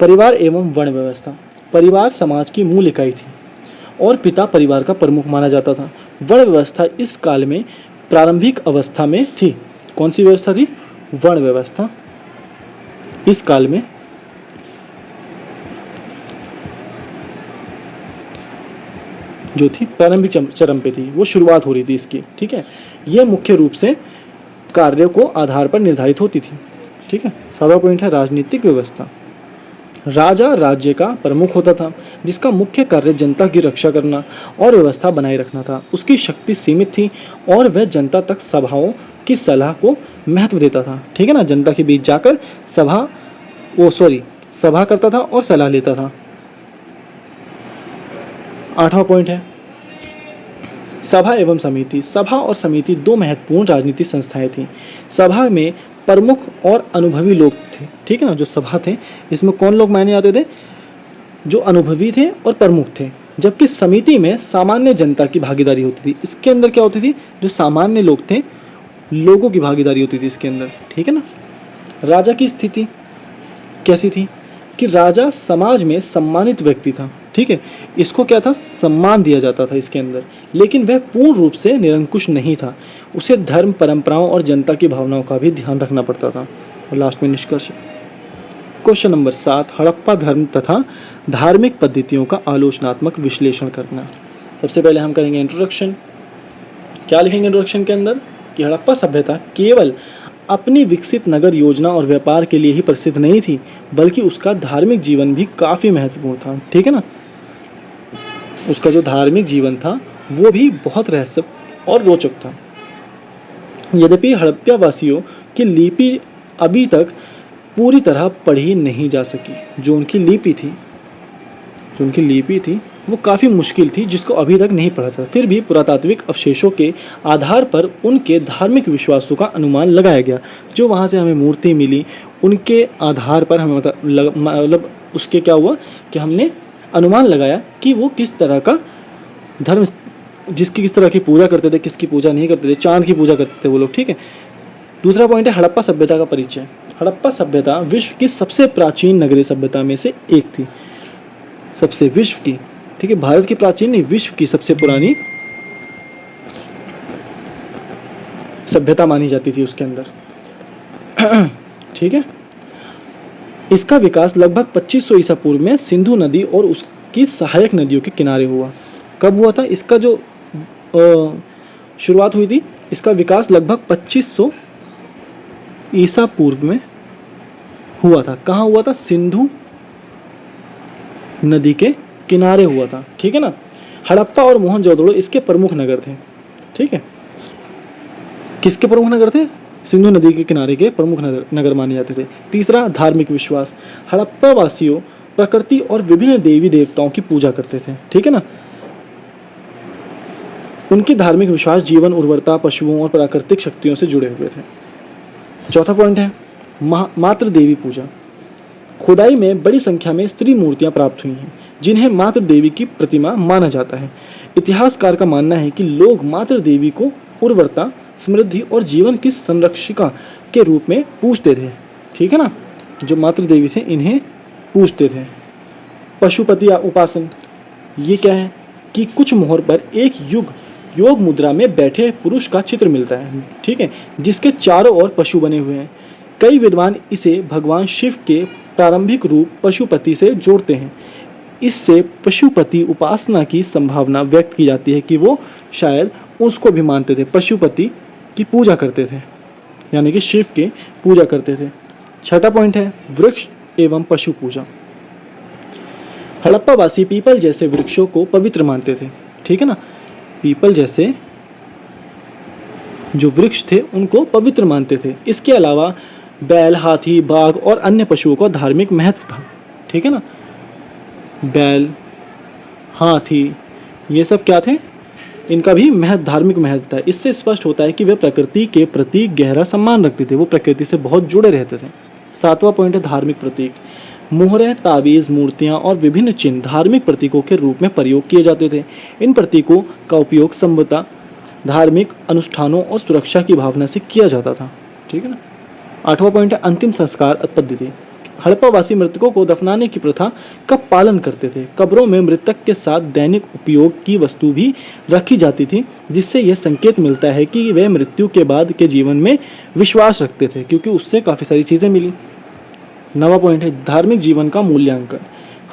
परिवार एवं वर्ण व्यवस्था। परिवार समाज की मूल इकाई थी और पिता परिवार का प्रमुख माना जाता था। वर्ण व्यवस्था इस काल में प्रारंभिक अवस्था में थी। कौन सी व्यवस्था थी? वर्ण व्यवस्था इस काल में जो थी प्रारंभिक चरम पे थी, वो शुरुआत हो रही थी इसकी। ठीक है। यह मुख्य रूप से कार्यों को आधार पर निर्धारित होती थी। ठीक है। सातवां पॉइंट है राजनीतिक व्यवस्था। राजा राज्य का प्रमुख होता था जिसका मुख्य कार्य जनता की रक्षा करना और व्यवस्था बनाए रखना था। उसकी शक्ति सीमित थी और वह जनता तक सभाओं की सलाह को महत्व देता था। ठीक है ना। जनता के बीच जाकर सभा करता था और सलाह लेता था। आठवां पॉइंट है सभा एवं समिति। सभा और समिति दो महत्वपूर्ण राजनीतिक संस्थाएं थीं। सभा में प्रमुख और अनुभवी लोग थे। ठीक है ना। जो सभा थे इसमें कौन लोग माने जाते थे? जो अनुभवी थे और प्रमुख थे। जबकि समिति में सामान्य जनता की भागीदारी होती थी। इसके अंदर क्या होती थी? जो सामान्य लोग थे, लोगों की भागीदारी होती थी इसके अंदर। ठीक है ना। राजा की स्थिति कैसी थी कि राजा समाज में सम्मानित व्यक्ति था। ठीक है। इसको क्या था? सम्मान दिया जाता था इसके अंदर, लेकिन वह पूर्ण रूप से निरंकुश नहीं था। उसे धर्म, परंपराओं और जनता की भावनाओं का भी ध्यान रखना पड़ता था। और लास्ट में निष्कर्ष। क्वेश्चन नंबर 7, हड़प्पा धर्म तथा धार्मिक पद्धतियों का आलोचनात्मक विश्लेषण करना। सबसे पहले हम करेंगे इंट्रोडक्शन। क्या लिखेंगे इंट्रोडक्शन के अंदर? कि हड़प्पा सभ्यता केवल अपनी विकसित नगर योजना और व्यापार के लिए ही प्रसिद्ध नहीं थी, बल्कि उसका धार्मिक जीवन भी काफ़ी महत्वपूर्ण था। ठीक है ना। उसका जो धार्मिक जीवन था वो भी बहुत रहस्य और रोचक था। यद्यपि हड़प्पा वासियों की लिपि अभी तक पूरी तरह पढ़ी नहीं जा सकी। जो उनकी लिपि थी वो काफ़ी मुश्किल थी, जिसको अभी तक नहीं पढ़ा था। फिर भी पुरातात्विक अवशेषों के आधार पर उनके धार्मिक विश्वासों का अनुमान लगाया गया। जो वहाँ से हमें मूर्ति मिली उनके आधार पर हमें मतलब उसके क्या हुआ कि हमने अनुमान लगाया कि वो किस तरह का धर्म, जिसकी किस तरह की पूजा करते थे, किसकी पूजा नहीं करते थे। चांद की पूजा करते थे वो लोग। ठीक है। दूसरा पॉइंट है हड़प्पा सभ्यता का परिचय। हड़प्पा सभ्यता विश्व की सबसे प्राचीन नगरीय सभ्यता में से एक थी। विश्व की, ठीक है, भारत की प्राचीन नहीं, विश्व की सबसे पुरानी सभ्यता मानी जाती थी उसके अंदर। ठीक है। इसका विकास लगभग 2500 ईसा पूर्व में सिंधु नदी और उसकी सहायक नदियों के किनारे हुआ। कब हुआ था इसका जो शुरुआत हुई थी? इसका विकास लगभग 2500 ईसा पूर्व में हुआ था। कहाँ हुआ था? सिंधु नदी के किनारे हुआ था। ठीक है ना। हड़प्पा और मोहनजोदड़ो इसके प्रमुख नगर थे। ठीक है। किसके प्रमुख नगर थे? सिंधु नदी के किनारे के प्रमुख नगर माने जाते थे। तीसरा, धार्मिक विश्वास। हड़प्पा वासियों प्रकृति और विभिन्न देवी देवताओं की पूजा करते थे। ठीक है ना। उनके धार्मिक विश्वास जीवन, उर्वरता, पशुओं और प्राकृतिक शक्तियों से जुड़े हुए थे। चौथा पॉइंट है मातृ देवी पूजा। खुदाई में बड़ी संख्या में स्त्री मूर्तियां प्राप्त हुई हैं जिन्हें मातृ देवी की प्रतिमा माना जाता है। इतिहासकार का मानना है कि लोग मातृ देवी को उर्वरता, समृद्धि और जीवन की संरक्षिका के रूप में पूजते थे। ठीक है ना। जो मातृ देवी थे इन्हें पूजते थे। पशुपति उपासन, ये क्या है कि कुछ मोहर पर एक योग मुद्रा में बैठे पुरुष का चित्र मिलता है। ठीक है। जिसके चारों ओर पशु बने हुए हैं। कई विद्वान इसे भगवान शिव के प्रारंभिक रूप पशुपति से जोड़ते हैं। इससे पशुपति उपासना की संभावना व्यक्त की जाती है कि वो शायद उसको भी मानते थे, पशुपति की पूजा करते थे, यानी कि शिव की पूजा करते थे। छठा पॉइंट है वृक्ष एवं पशु पूजा। हड़प्पा वासी पीपल जैसे वृक्षों को पवित्र मानते थे। ठीक है ना। पीपल जैसे जो वृक्ष थे उनको पवित्र मानते थे। इसके अलावा बैल, हाथी, बाघ और अन्य पशुओं का धार्मिक महत्व था। ठीक है ना। बैल, हाथी, ये सब क्या थे? इनका भी धार्मिक महत्व था। इससे स्पष्ट होता है कि वे प्रकृति के प्रति गहरा सम्मान रखते थे। वो प्रकृति से बहुत जुड़े रहते थे। सातवां पॉइंट है धार्मिक प्रतीक। मोहरें, ताबीज़, मूर्तियाँ और विभिन्न चिन्ह धार्मिक प्रतीकों के रूप में प्रयोग किए जाते थे। इन प्रतीकों का उपयोग संभवतः धार्मिक अनुष्ठानों और सुरक्षा की भावना से किया जाता था। ठीक है ना। आठवां पॉइंट है अंतिम संस्कार पद्धति। हड़प्पावासी मृतकों को दफनाने की प्रथा का पालन करते थे। कब्रों में मृतक के साथ दैनिक उपयोग की वस्तु भी रखी जाती थी, जिससे यह संकेत मिलता है कि वे मृत्यु के बाद के जीवन में विश्वास रखते थे, क्योंकि उससे काफ़ी सारी चीज़ें मिली। नवा पॉइंट है धार्मिक जीवन का मूल्यांकन।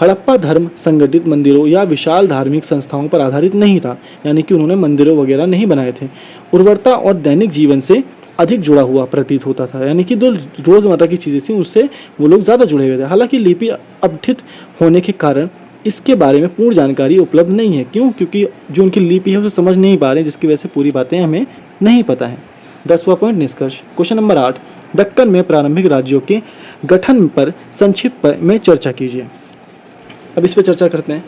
हड़प्पा धर्म संगठित मंदिरों या विशाल धार्मिक संस्थाओं पर आधारित नहीं था, यानी कि उन्होंने मंदिरों वगैरह नहीं बनाए थे। उर्वरता और दैनिक जीवन से अधिक जुड़ा हुआ प्रतीत होता था, यानी कि जो रोज़मर्रा की चीज़ें थी उससे वो लोग ज़्यादा जुड़े हुए थे। हालांकि लिपि अपठित होने के कारण इसके बारे में पूर्ण जानकारी उपलब्ध नहीं है। क्यों? क्योंकि जो उनकी लिपि है उसे समझ नहीं पा रहे, जिसकी वजह से पूरी बातें हमें नहीं पता है। 10वां पॉइंट निष्कर्ष। क्वेश्चन नंबर 8, दक्कन में प्रारंभिक राज्यों के गठन पर संक्षिप्त में चर्चा कीजिए। अब इस पर चर्चा करते हैं।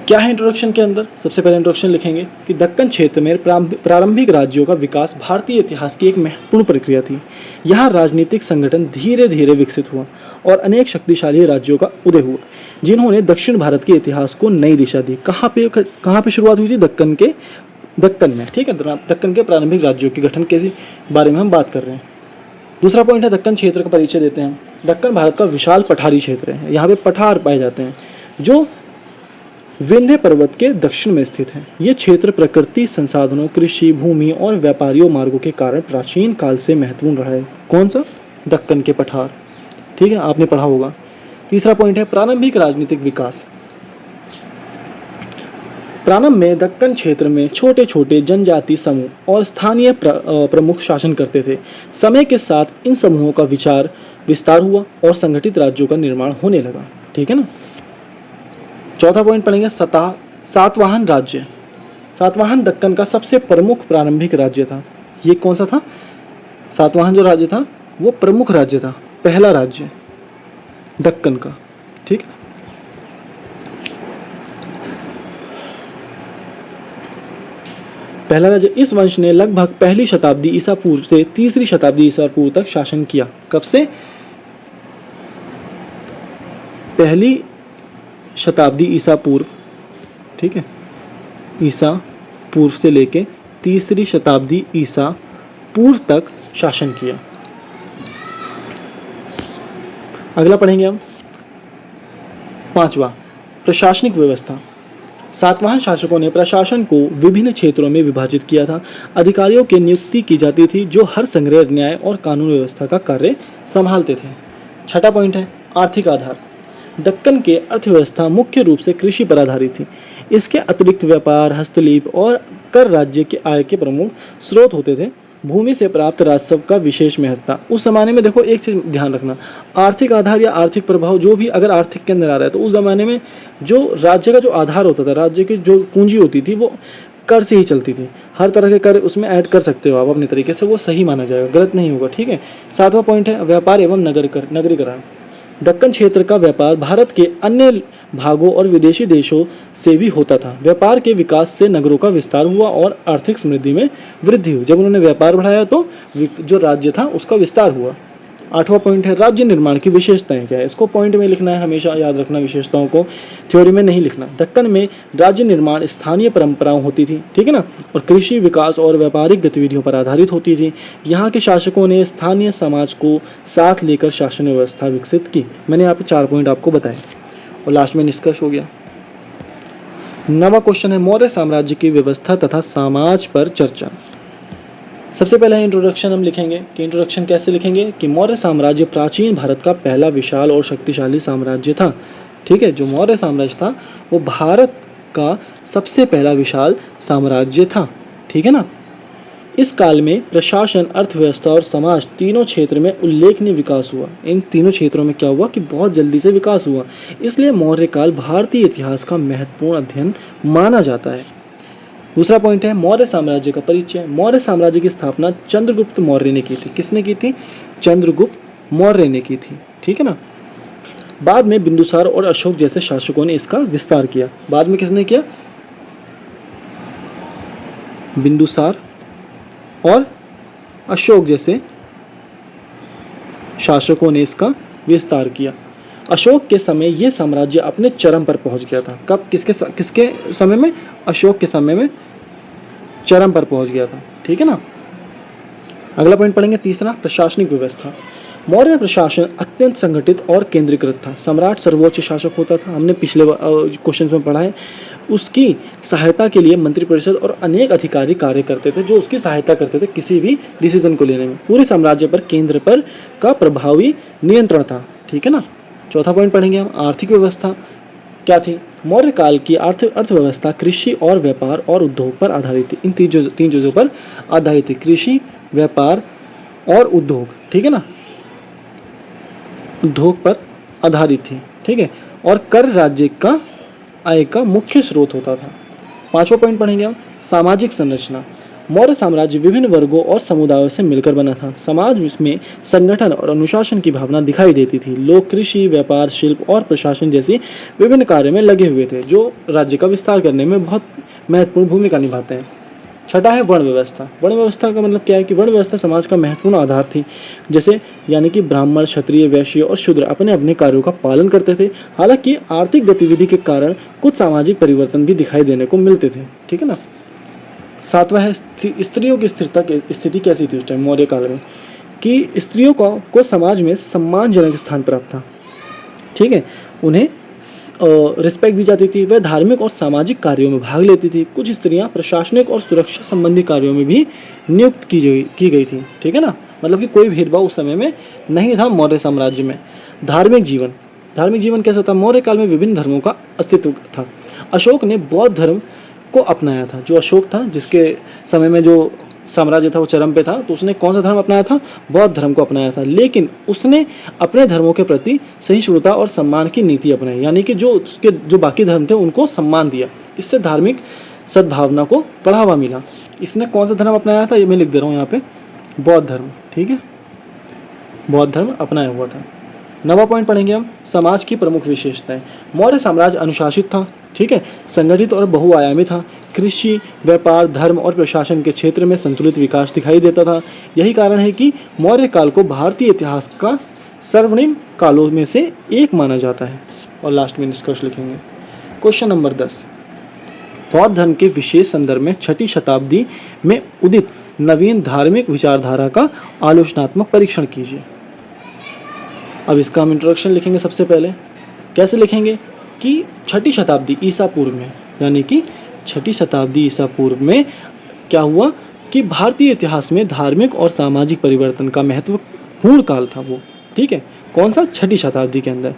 क्या है इंट्रोडक्शन के अंदर? सबसे पहले इंट्रोडक्शन लिखेंगे कि दक्कन क्षेत्र में प्रारंभिक राज्यों का विकास भारतीय इतिहास की एक महत्वपूर्ण प्रक्रिया थी। यहाँ राजनीतिक संगठन धीरे धीरे विकसित हुआ और अनेक शक्तिशाली राज्यों का उदय हुआ, जिन्होंने दक्षिण भारत के इतिहास को नई दिशा दी। कहाँ पे शुरुआत हुई थी? दक्कन में। ठीक है। दक्कन के प्रारंभिक राज्यों के गठन के बारे में हम बात कर रहे हैं। दूसरा पॉइंट है दक्कन क्षेत्र का परिचय देते हैं। दक्कन भारत का विशाल पठारी क्षेत्र है। यहाँ पे पठार पाए जाते हैं जो विंध्य पर्वत के दक्षिण में स्थित है। ये क्षेत्र प्रकृति संसाधनों, कृषि भूमि और व्यापारियों मार्गों के कारण प्राचीन काल से महत्वपूर्ण रहा है। कौन सा? दक्कन के पठार। ठीक है, आपने पढ़ा होगा। तीसरा पॉइंट है प्रारंभिक राजनीतिक विकास। प्रारंभ में दक्कन क्षेत्र में छोटे छोटे जनजाति समूह और स्थानीय प्रमुख शासन करते थे। समय के साथ इन समूहों का विस्तार हुआ और संगठित राज्यों का निर्माण होने लगा। ठीक है ना। चौथा पॉइंट पढ़ेंगे सातवाहन राज्य। सातवाहन दक्कन का सबसे प्रमुख प्रारंभिक राज्य था। ये कौन सा था? सातवाहन जो राज्य था वो प्रमुख राज्य था, पहला राज्य दक्कन का। ठीक है। पहला राज्य। इस वंश ने लगभग पहली शताब्दी ईसा पूर्व से तीसरी शताब्दी ईसा पूर्व तक शासन किया। कब से? पहली शताब्दी ईसा पूर्व। ठीक है, ईसा पूर्व से लेके तीसरी शताब्दी ईसा पूर्व तक शासन किया। अगला पढ़ेंगे हम पांचवा, प्रशासनिक व्यवस्था। सातवाहन शासकों ने प्रशासन को विभिन्न क्षेत्रों में विभाजित किया था। अधिकारियों की नियुक्ति की जाती थी जो हर संग्रह, न्याय और कानून व्यवस्था का कार्य संभालते थे। छठा पॉइंट है आर्थिक आधार। दक्कन की अर्थव्यवस्था मुख्य रूप से कृषि पर आधारित थी। इसके अतिरिक्त व्यापार, हस्तशिल्प और कर राज्य की आय के प्रमुख स्रोत होते थे। भूमि से प्राप्त राजस्व का विशेष महत्व था। उस जमाने में देखो एक चीज ध्यान रखना, आर्थिक आधार या आर्थिक प्रभाव जो भी अगर आर्थिक के अंदर आ रहा है तो उस जमाने में जो राज्य का जो आधार होता था, राज्य की जो पूंजी होती थी वो कर से ही चलती थी। हर तरह के कर उसमें ऐड कर सकते हो आप अपने तरीके से, वो सही माना जाएगा, गलत नहीं होगा। ठीक है। सातवां पॉइंट है व्यापार एवं नगरीकरण। दक्कन क्षेत्र का व्यापार भारत के अन्य भागों और विदेशी देशों से भी होता था। व्यापार के विकास से नगरों का विस्तार हुआ और आर्थिक समृद्धि में वृद्धि हुई। जब उन्होंने व्यापार बढ़ाया तो जो राज्य था उसका विस्तार हुआ। आठवां पॉइंट है राज्य निर्माण की विशेषताएं क्या है। इसको पॉइंट में लिखना है, हमेशा याद रखना, विशेषताओं को थ्योरी में नहीं लिखना। दक्कन में राज्य निर्माण स्थानीय परंपराओं होती थी, ठीक है ना, और कृषि विकास और व्यापारिक गतिविधियों पर आधारित होती थी। यहाँ के शासकों ने स्थानीय समाज को साथ लेकर शासन व्यवस्था विकसित की। मैंने यहाँ पे 4 पॉइंट आपको बताए और लास्ट में निष्कर्ष हो गया। 9वां क्वेश्चन है मौर्य साम्राज्य की व्यवस्था तथा समाज पर चर्चा। सबसे पहले इंट्रोडक्शन हम लिखेंगे कि इंट्रोडक्शन कैसे लिखेंगे कि मौर्य साम्राज्य प्राचीन भारत का पहला विशाल और शक्तिशाली साम्राज्य था। ठीक है, जो मौर्य साम्राज्य था वो भारत का सबसे पहला विशाल साम्राज्य था। ठीक है ना। इस काल में प्रशासन, अर्थव्यवस्था और समाज तीनों क्षेत्र में उल्लेखनीय विकास हुआ। इन तीनों क्षेत्रों में क्या हुआ कि बहुत जल्दी से विकास हुआ। इसलिए मौर्य काल भारतीय इतिहास का महत्वपूर्ण अध्ययन माना जाता है। दूसरा पॉइंट है मौर्य साम्राज्य का परिचय। मौर्य साम्राज्य की स्थापना चंद्रगुप्त मौर्य ने की थी। किसने की थी? चंद्रगुप्त मौर्य ने की थी। ठीक है ना। बाद में बिंदुसार और अशोक जैसे शासकों ने इसका विस्तार किया। बाद में किसने किया? बिंदुसार और अशोक जैसे शासकों ने इसका विस्तार किया। अशोक के समय यह साम्राज्य अपने चरम पर पहुंच गया था। कब? किसके समय में? अशोक के समय में चरम पर पहुंच गया था। ठीक है ना। अगला पॉइंट पढ़ेंगे, तीसरा प्रशासनिक व्यवस्था। मौर्य प्रशासन अत्यंत संगठित और केंद्रीकृत था। सम्राट सर्वोच्च शासक होता था, हमने पिछले क्वेश्चन में पढ़ा है। उसकी सहायता के लिए मंत्रिपरिषद और अनेक अधिकारी कार्य करते थे जो उसकी सहायता करते थे किसी भी डिसीजन को लेने में। पूरे साम्राज्य पर केंद्र पर का प्रभावी नियंत्रण था। ठीक है ना। चौथा पॉइंट पढ़ेंगे हम आर्थिक व्यवस्था क्या थी। मौर्य काल की अर्थव्यवस्था कृषि और व्यापार और उद्योग पर आधारित थी। इन तीन चीज़ों पर आधारित थी, कृषि, व्यापार और उद्योग। ठीक है ना, उद्योग पर आधारित थी। ठीक है, और कर राज्य का आय का मुख्य स्रोत होता था। पांचवा पॉइंट पढ़ेंगे हम सामाजिक संरचना। मौर्य साम्राज्य विभिन्न वर्गों और समुदायों से मिलकर बना था। समाज में संगठन और अनुशासन की भावना दिखाई देती थी। लोग कृषि, व्यापार, शिल्प और प्रशासन जैसी विभिन्न कार्यों में लगे हुए थे जो राज्य का विस्तार करने में बहुत महत्वपूर्ण भूमिका निभाते हैं। छठा है वर्ण व्यवस्था। वर्ण व्यवस्था का मतलब क्या है कि वर्ण व्यवस्था समाज का महत्वपूर्ण आधार थी। जैसे यानी कि ब्राह्मण, क्षत्रिय, वैश्य और शूद्र अपने अपने कार्यों का पालन करते थे। हालांकि आर्थिक गतिविधि के कारण कुछ सामाजिक परिवर्तन भी दिखाई देने को मिलते थे। ठीक है ना। सातवां है स्त्रियों की स्थिति कैसी थी उस टाइम मौर्य काल में, कि स्त्रियों को समाज में सम्मानजनक स्थान प्राप्त था। ठीक है, उन्हें रिस्पेक्ट दी जाती थी। वह धार्मिक और सामाजिक कार्यों में भाग लेती थी। कुछ स्त्रियां प्रशासनिक और सुरक्षा संबंधी कार्यों में भी नियुक्त की गई थी। ठीक है ना, मतलब कि कोई भेदभाव उस समय में नहीं था मौर्य साम्राज्य में। धार्मिक जीवन कैसा था? मौर्य काल में विभिन्न धर्मों का अस्तित्व था। अशोक ने बौद्ध धर्म को अपनाया था। जो अशोक था, जिसके समय में जो साम्राज्य था वो चरम पे था, तो उसने कौन सा धर्म अपनाया था? बौद्ध धर्म को अपनाया था। लेकिन उसने अपने धर्मों के प्रति सहिष्णुता और सम्मान की नीति अपनाई, यानी कि जो बाकी धर्म थे उनको सम्मान दिया। इससे धार्मिक सद्भावना को बढ़ावा मिला। इसने कौन सा धर्म अपनाया था? ये मैं लिख दे रहा हूँ यहाँ पे, बौद्ध धर्म। ठीक है, बौद्ध धर्म अपनाया हुआ था। 9वां पॉइंट पढ़ेंगे हम समाज की प्रमुख विशेषताएं। मौर्य साम्राज्य अनुशासित था। ठीक है, संगठित और बहुआयामी था। कृषि, व्यापार, धर्म और प्रशासन के क्षेत्र में संतुलित विकास दिखाई देता था। यही कारण है कि मौर्य काल को भारतीय इतिहास का स्वर्णिम कालों में से एक माना जाता है। और लास्ट में निष्कर्ष लिखेंगे। क्वेश्चन नंबर 10, बौद्ध धर्म के विशेष संदर्भ में 6ठी शताब्दी में उदित नवीन धार्मिक विचारधारा का आलोचनात्मक परीक्षण कीजिए। अब इसका हम इंट्रोडक्शन लिखेंगे। सबसे पहले कैसे लिखेंगे कि 6ठी शताब्दी ईसा पूर्व में, यानी कि 6ठी शताब्दी ईसा पूर्व में क्या हुआ कि भारतीय इतिहास में धार्मिक और सामाजिक परिवर्तन का महत्वपूर्ण काल था वो, ठीक है। कौन सा? 6ठी शताब्दी के अंदर।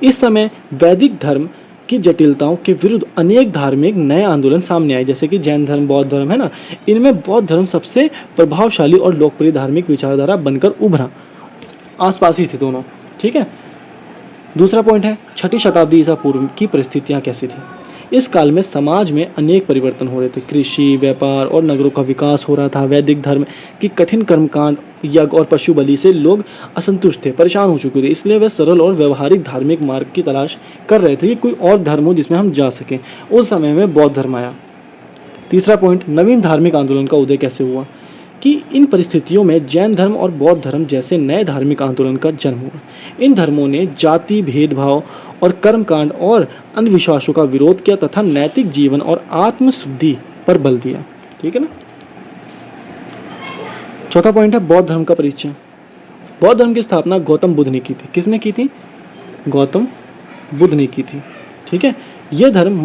इस समय वैदिक धर्म की जटिलताओं के विरुद्ध अनेक धार्मिक नए आंदोलन सामने आए, जैसे कि जैन धर्म, बौद्ध धर्म, है ना। इनमें बौद्ध धर्म सबसे प्रभावशाली और लोकप्रिय धार्मिक विचारधारा बनकर उभरा। आसपास ही थे दोनों, ठीक है। दूसरा पॉइंट है 6ठी शताब्दी ईसा पूर्व की परिस्थितियां कैसी थी। इस काल में समाज में अनेक परिवर्तन हो रहे थे। कृषि, व्यापार और नगरों का विकास हो रहा था। वैदिक धर्म की कठिन कर्मकांड, यज्ञ और पशु बलि से लोग असंतुष्ट थे, परेशान हो चुके थे। इसलिए वे सरल और व्यवहारिक धार्मिक मार्ग की तलाश कर रहे थे कि कोई और धर्म हो जिसमें हम जा सकें। उस समय में बौद्ध धर्म आया। तीसरा पॉइंट, नवीन धार्मिक आंदोलन का उदय कैसे हुआ कि इन परिस्थितियों में जैन धर्म और बौद्ध धर्म जैसे नए धार्मिक आंदोलन का जन्म हुआ। इन धर्मों ने जाति भेदभाव और कर्मकांड और अंधविश्वासों का विरोध किया तथा नैतिक जीवन और आत्मशुद्धि पर बल दिया, ठीक है ना। चौथा पॉइंट है बौद्ध धर्म का परिचय। बौद्ध धर्म की स्थापना गौतम बुद्ध ने की थी। किसने की थी? गौतम बुद्ध ने की थी, ठीक है। यह धर्म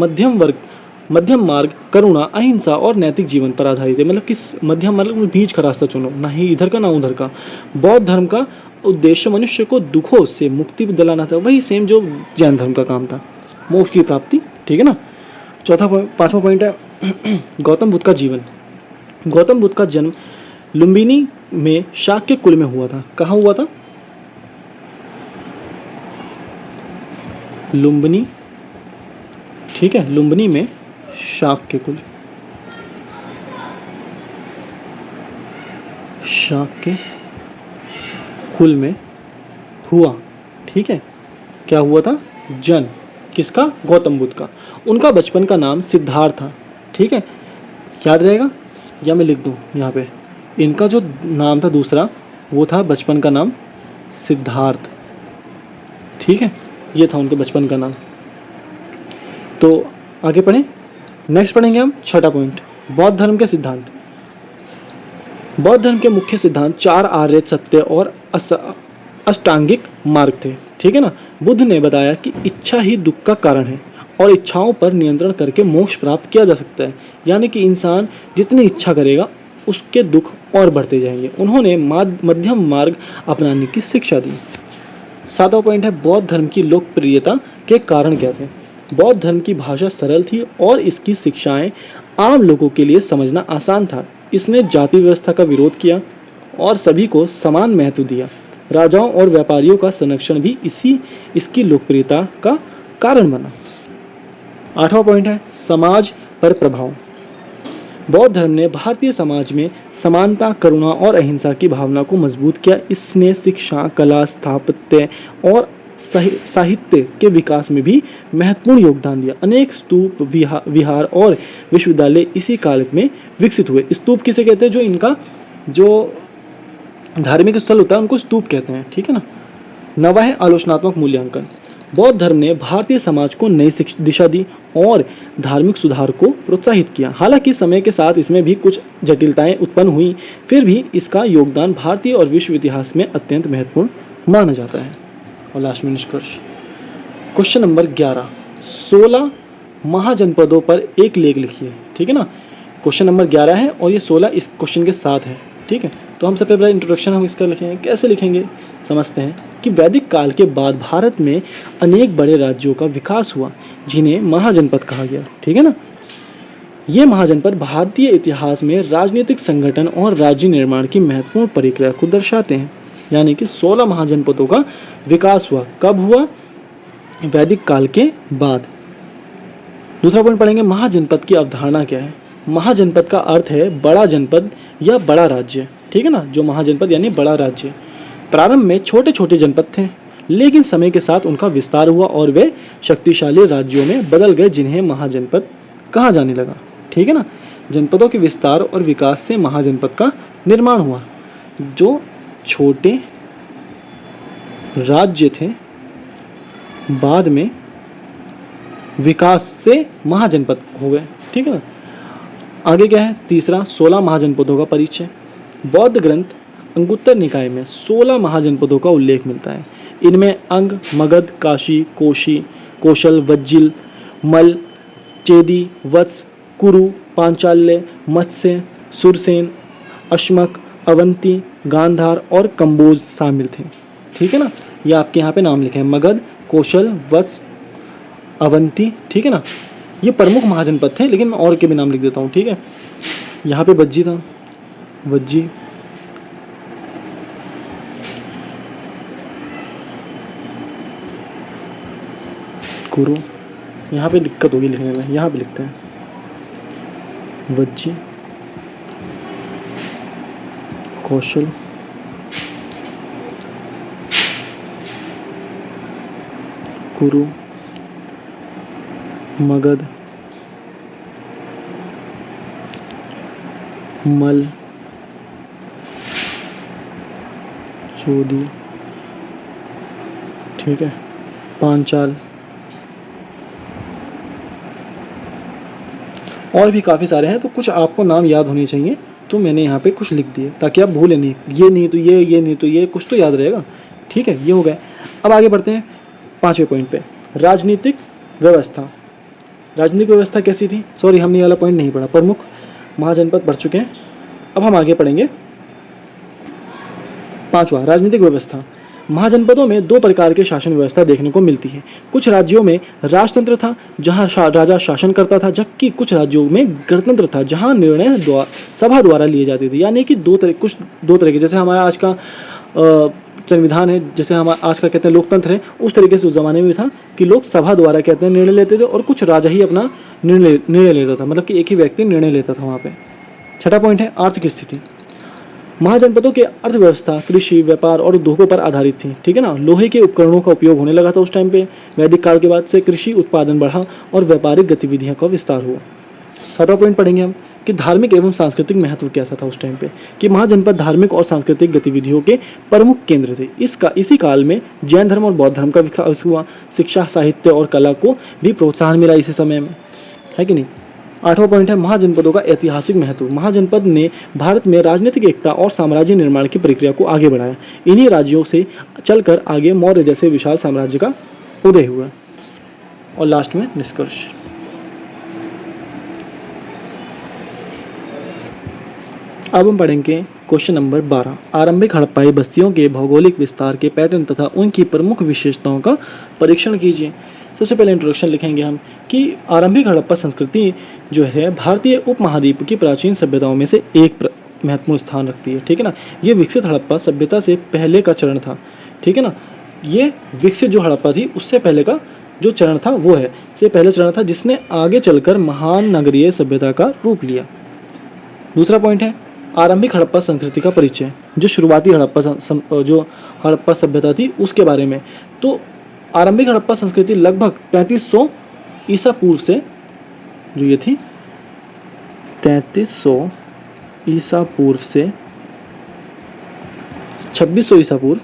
मध्यम मार्ग, करुणा, अहिंसा और नैतिक जीवन पर आधारित है। मतलब किस मध्यम मार्ग में बीच का रास्ता चुनो, ना ही इधर का ना उधर का। बौद्ध धर्म का उद्देश्य मनुष्य को दुखों से मुक्ति दिलाना था, वही सेम जो जैन धर्म का काम था, मोक्ष की प्राप्ति, ठीक है ना। पांचवा पॉइंट है गौतम बुद्ध का जीवन। गौतम बुद्ध का जन्म लुम्बिनी में शाक्य कुल में हुआ था। कहाँ हुआ था? लुम्बिनी, ठीक है, लुम्बिनी में शाक्य कुल, शाक्य कुल में हुआ, ठीक है। क्या हुआ था? जन्म किसका? गौतम बुद्ध का। उनका बचपन का नाम सिद्धार्थ था, ठीक है, याद रहेगा या मैं लिख दूं यहाँ पे। इनका जो नाम था दूसरा, वो था बचपन का नाम सिद्धार्थ, ठीक है, ये था उनके बचपन का नाम। तो आगे पढ़ें। नेक्स्ट पढ़ेंगे हम छठा पॉइंट, बौद्ध धर्म के सिद्धांत। बौद्ध धर्म के मुख्य सिद्धांत 4 आर्य सत्य और अष्टांगिक मार्ग थे, ठीक है ना। बुद्ध ने बताया कि इच्छा ही दुख का कारण है और इच्छाओं पर नियंत्रण करके मोक्ष प्राप्त किया जा सकता है। यानी कि इंसान जितनी इच्छा करेगा उसके दुख और बढ़ते जाएंगे। उन्होंने मध्यम मार्ग अपनाने की शिक्षा दी। सातवां पॉइंट है बौद्ध धर्म की लोकप्रियता के कारण क्या थे। बौद्ध धर्म की भाषा सरल थी और इसकी शिक्षाएं आम लोगों के लिए समझना आसान था। इसने जाति व्यवस्था का विरोध किया और सभी को समान महत्व दिया। राजाओं और व्यापारियों का संरक्षण भी इसकी लोकप्रियता का कारण बना। आठवां पॉइंट है समाज पर प्रभाव। बौद्ध धर्म ने भारतीय समाज में समानता, करुणा और अहिंसा की भावना को मजबूत किया। इसने शिक्षा, कला, स्थापत्य और साहित्य के विकास में भी महत्वपूर्ण योगदान दिया। अनेक स्तूप, विहार और विश्वविद्यालय इसी काल में विकसित हुए। स्तूप किसे कहते हैं? जो इनका जो धार्मिक स्थल होता है उनको स्तूप कहते हैं, ठीक है ना। नवा है आलोचनात्मक मूल्यांकन। बौद्ध धर्म ने भारतीय समाज को नई दिशा दी और धार्मिक सुधार को प्रोत्साहित किया। हालांकि समय के साथ इसमें भी कुछ जटिलताएं उत्पन्न हुई, फिर भी इसका योगदान भारतीय और विश्व इतिहास में अत्यंत महत्वपूर्ण माना जाता है। और लास्ट में निष्कर्ष। क्वेश्चन नंबर 11, 16 महाजनपदों पर एक लेख लिखिए, ठीक है ना। क्वेश्चन नंबर 11 है और ये 16 इस क्वेश्चन के साथ है, ठीक है। तो हम सबसे पहले इंट्रोडक्शन हम इसका लिखेंगे। कैसे लिखेंगे समझते हैं कि वैदिक काल के बाद भारत में अनेक बड़े राज्यों का विकास हुआ जिन्हें महाजनपद कहा गया, ठीक है ना। ये महाजनपद भारतीय इतिहास में राजनीतिक संगठन और राज्य निर्माण की महत्वपूर्ण प्रक्रिया को दर्शाते हैं। यानी कि 16 महाजनपदों का विकास हुआ। कब हुआ? वैदिक काल के बाद। दूसरा पॉइंट पढ़ेंगे महाजनपद की अवधारणा क्या है। महाजनपद का अर्थ है बड़ा जनपद या बड़ा राज्य, ठीक है ना। जो महाजनपद यानी बड़ा राज्य। प्रारंभ में छोटे छोटे जनपद थे, लेकिन समय के साथ उनका विस्तार हुआ और वे शक्तिशाली राज्यों में बदल गए जिन्हें महाजनपद कहा जाने लगा, ठीक है ना। जनपदों के विस्तार और विकास से महाजनपद का निर्माण हुआ। जो छोटे राज्य थे बाद में विकास से महाजनपद हो गए, ठीक है ना। आगे क्या है? तीसरा 16 महाजनपदों का परिचय। बौद्ध ग्रंथ अंगुत्तर निकाय में 16 महाजनपदों का उल्लेख मिलता है। इनमें अंग, मगध, काशी, कोशी, कौशल, वज्जिल, मल, चेदी, वत्स, कुरु, पांचाल्य, मत्स्य, सुरसेन, अश्मक, अवंती, गांधार और कंबोज शामिल थे। ठीक है ना, ये आपके यहाँ पे नाम लिखे हैं, मगध, कौशल, वत्स, अवंती। ठीक है ना, ये प्रमुख महाजनपद थे, लेकिन मैं और के भी नाम लिख देता हूँ। ठीक है, यहाँ पे वज्जी था, वज्जी, कुरु, यहाँ पे दिक्कत होगी लिखने में, यहाँ पे लिखते हैं वज्जी, कौशल, कुरु, मगध, मल, चोदी, ठीक है, पांचाल और भी काफ़ी सारे हैं। तो कुछ आपको नाम याद होने चाहिए, तो मैंने यहाँ पे कुछ लिख दिए ताकि आप भूलें नहीं, ये नहीं तो ये नहीं तो ये, कुछ तो याद रहेगा। ठीक है, ये हो गया। अब आगे बढ़ते हैं 5वें पॉइंट पे, राजनीतिक व्यवस्था। राजनीतिक व्यवस्था कैसी थी? सॉरी, हमने ये वाला पॉइंट नहीं पढ़ा, प्रमुख महाजनपद पढ़ चुके हैं। अब हम आगे पढ़ेंगे 5वां, राजनीतिक व्यवस्था। महाजनपदों में 2 प्रकार के शासन व्यवस्था देखने को मिलती है। कुछ राज्यों में राजतंत्र था, जहां राजा शासन करता था, जबकि कुछ राज्यों में गणतंत्र था, जहां निर्णय सभा द्वारा लिए जाते थे। यानी कि दो तरह के, जैसे हमारा आज का संविधान है, जैसे हम आज का कहते हैं लोकतंत्र है, उस तरीके से उस जमाने में भी था कि लोग सभा द्वारा कहते हैं निर्णय लेते थे, और कुछ राजा ही अपना निर्णय लेता था, मतलब कि एक ही व्यक्ति निर्णय लेता था वहाँ पे। 6वां पॉइंट है आर्थिक स्थिति। महाजनपदों की अर्थव्यवस्था कृषि, व्यापार और उद्योगों पर आधारित थी। ठीक है ना, लोहे के उपकरणों का उपयोग होने लगा था उस टाइम पे। वैदिक काल के बाद से कृषि उत्पादन बढ़ा और व्यापारिक गतिविधियों का विस्तार हुआ। 7वां पॉइंट पढ़ेंगे हम कि धार्मिक एवं सांस्कृतिक महत्व कैसा था उस टाइम पे, कि महाजनपद धार्मिक और सांस्कृतिक गतिविधियों के प्रमुख केंद्र थे। इसी काल में जैन धर्म और बौद्ध धर्म का विकास हुआ। शिक्षा, साहित्य और कला को भी प्रोत्साहन मिला इसी समय में, है कि नहीं। 8वां पॉइंट है महाजनपदों का ऐतिहासिक महत्व। महाजनपद ने भारत में राजनीतिक एकता और साम्राज्य निर्माण की प्रक्रिया को आगे बढ़ाया। इन्हीं राज्यों से चलकर आगे मौर्य जैसे विशाल साम्राज्य का उदय हुआ। और लास्ट में निष्कर्ष। अब हम पढ़ेंगे क्वेश्चन नंबर 12, आरंभिक हड़प्पाई बस्तियों के भौगोलिक विस्तार के पैटर्न तथा उनकी प्रमुख विशेषताओं का परीक्षण कीजिए। सबसे पहले इंट्रोडक्शन लिखेंगे हम कि आरंभिक हड़प्पा संस्कृति जो है भारतीय उपमहाद्वीप की प्राचीन सभ्यताओं में से एक महत्वपूर्ण स्थान रखती है। ठीक है ना, ये विकसित हड़प्पा सभ्यता से पहले का चरण था। ठीक है ना, ये विकसित जो हड़प्पा थी उससे पहले का जो चरण था वो है से पहले चरण था, जिसने आगे चलकर महान नगरीय सभ्यता का रूप लिया। दूसरा पॉइंट है आरंभिक हड़प्पा संस्कृति का परिचय, जो शुरुआती हड़प्पा सभ्यता थी उसके बारे में। तो आरंभिक हड़प्पा संस्कृति लगभग 3300 ईसा पूर्व से जो ये थी 3300 ईसा पूर्व से 2600 ईसा पूर्व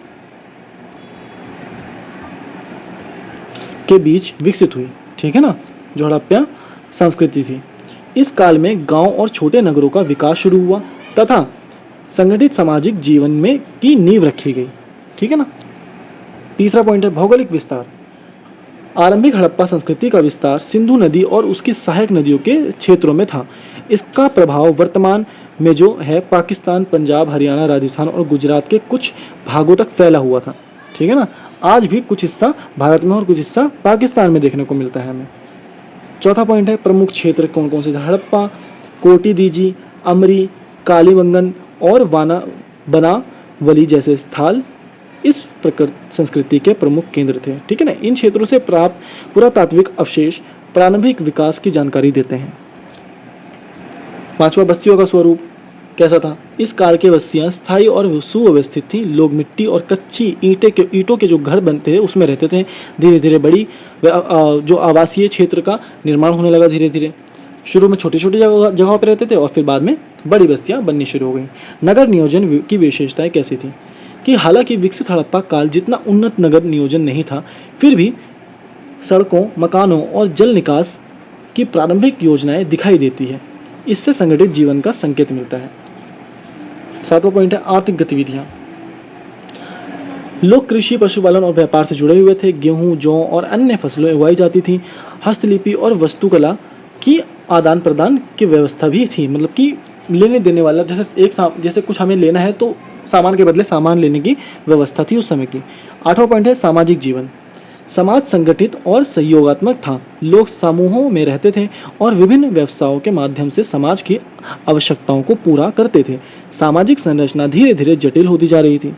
के बीच विकसित हुई। ठीक है ना, जो हड़प्पा संस्कृति थी। इस काल में गांव और छोटे नगरों का विकास शुरू हुआ तथा संगठित सामाजिक जीवन में की नींव रखी गई। ठीक है ना। तीसरा पॉइंट है भौगोलिक विस्तार। आरंभिक हड़प्पा संस्कृति का विस्तार सिंधु नदी और उसकी सहायक नदियों के क्षेत्रों में था। इसका प्रभाव वर्तमान में जो है पाकिस्तान, पंजाब, हरियाणा, राजस्थान और गुजरात के कुछ भागों तक फैला हुआ था। ठीक है ना, आज भी कुछ हिस्सा भारत में और कुछ हिस्सा पाकिस्तान में देखने को मिलता है हमें। चौथा पॉइंट है प्रमुख क्षेत्र कौन कौन से थे। हड़प्पा, कोटी दीजी, अमरी, कालीबंगन और बनावली जैसे स्थल इस प्रकृति संस्कृति के प्रमुख केंद्र थे। ठीक है ना, इन क्षेत्रों से प्राप्त पुरातात्विक अवशेष प्रारंभिक विकास की जानकारी देते हैं। पांचवा, बस्तियों का स्वरूप कैसा था। इस काल के बस्तियां स्थायी और सुव्यवस्थित थीं। लोग मिट्टी और कच्ची ईंटों के जो घर बनते थे उसमें रहते थे। धीरे धीरे बड़ी जो आवासीय क्षेत्र का निर्माण होने लगा। धीरे धीरे शुरू में छोटी छोटी जगहों पर रहते थे और फिर बाद में बड़ी बस्तियां बननी शुरू हो गई। नगर नियोजन की विशेषताएं कैसी थी कि हालांकि विकसित हड़प्पा काल जितना उन्नत नगर नियोजन नहीं था, फिर भी सड़कों, मकानों और जल निकास की प्रारंभिक योजनाएं दिखाई देती है। इससे संगठित जीवन का संकेत मिलता है। सातवां पॉइंट है आर्थिक गतिविधियां। लोग कृषि, पशुपालन और व्यापार से जुड़े हुए थे। गेहूं, जौ और अन्य फसलें उगाई जाती थीं। हस्तलिपि और वास्तुकला की आदान प्रदान की व्यवस्था भी थी, मतलब कि लेने देने वाला, जैसे कुछ हमें लेना है तो सामान के बदले सामान लेने की व्यवस्था थी उस समय की। 8वां पॉइंट है सामाजिक जीवन। समाज संगठित और सहयोगात्मक था। लोग समूहों में रहते थे और विभिन्न व्यवसायों के माध्यम से समाज की आवश्यकताओं को पूरा करते थे। सामाजिक संरचना धीरे धीरे जटिल होती जा रही थी।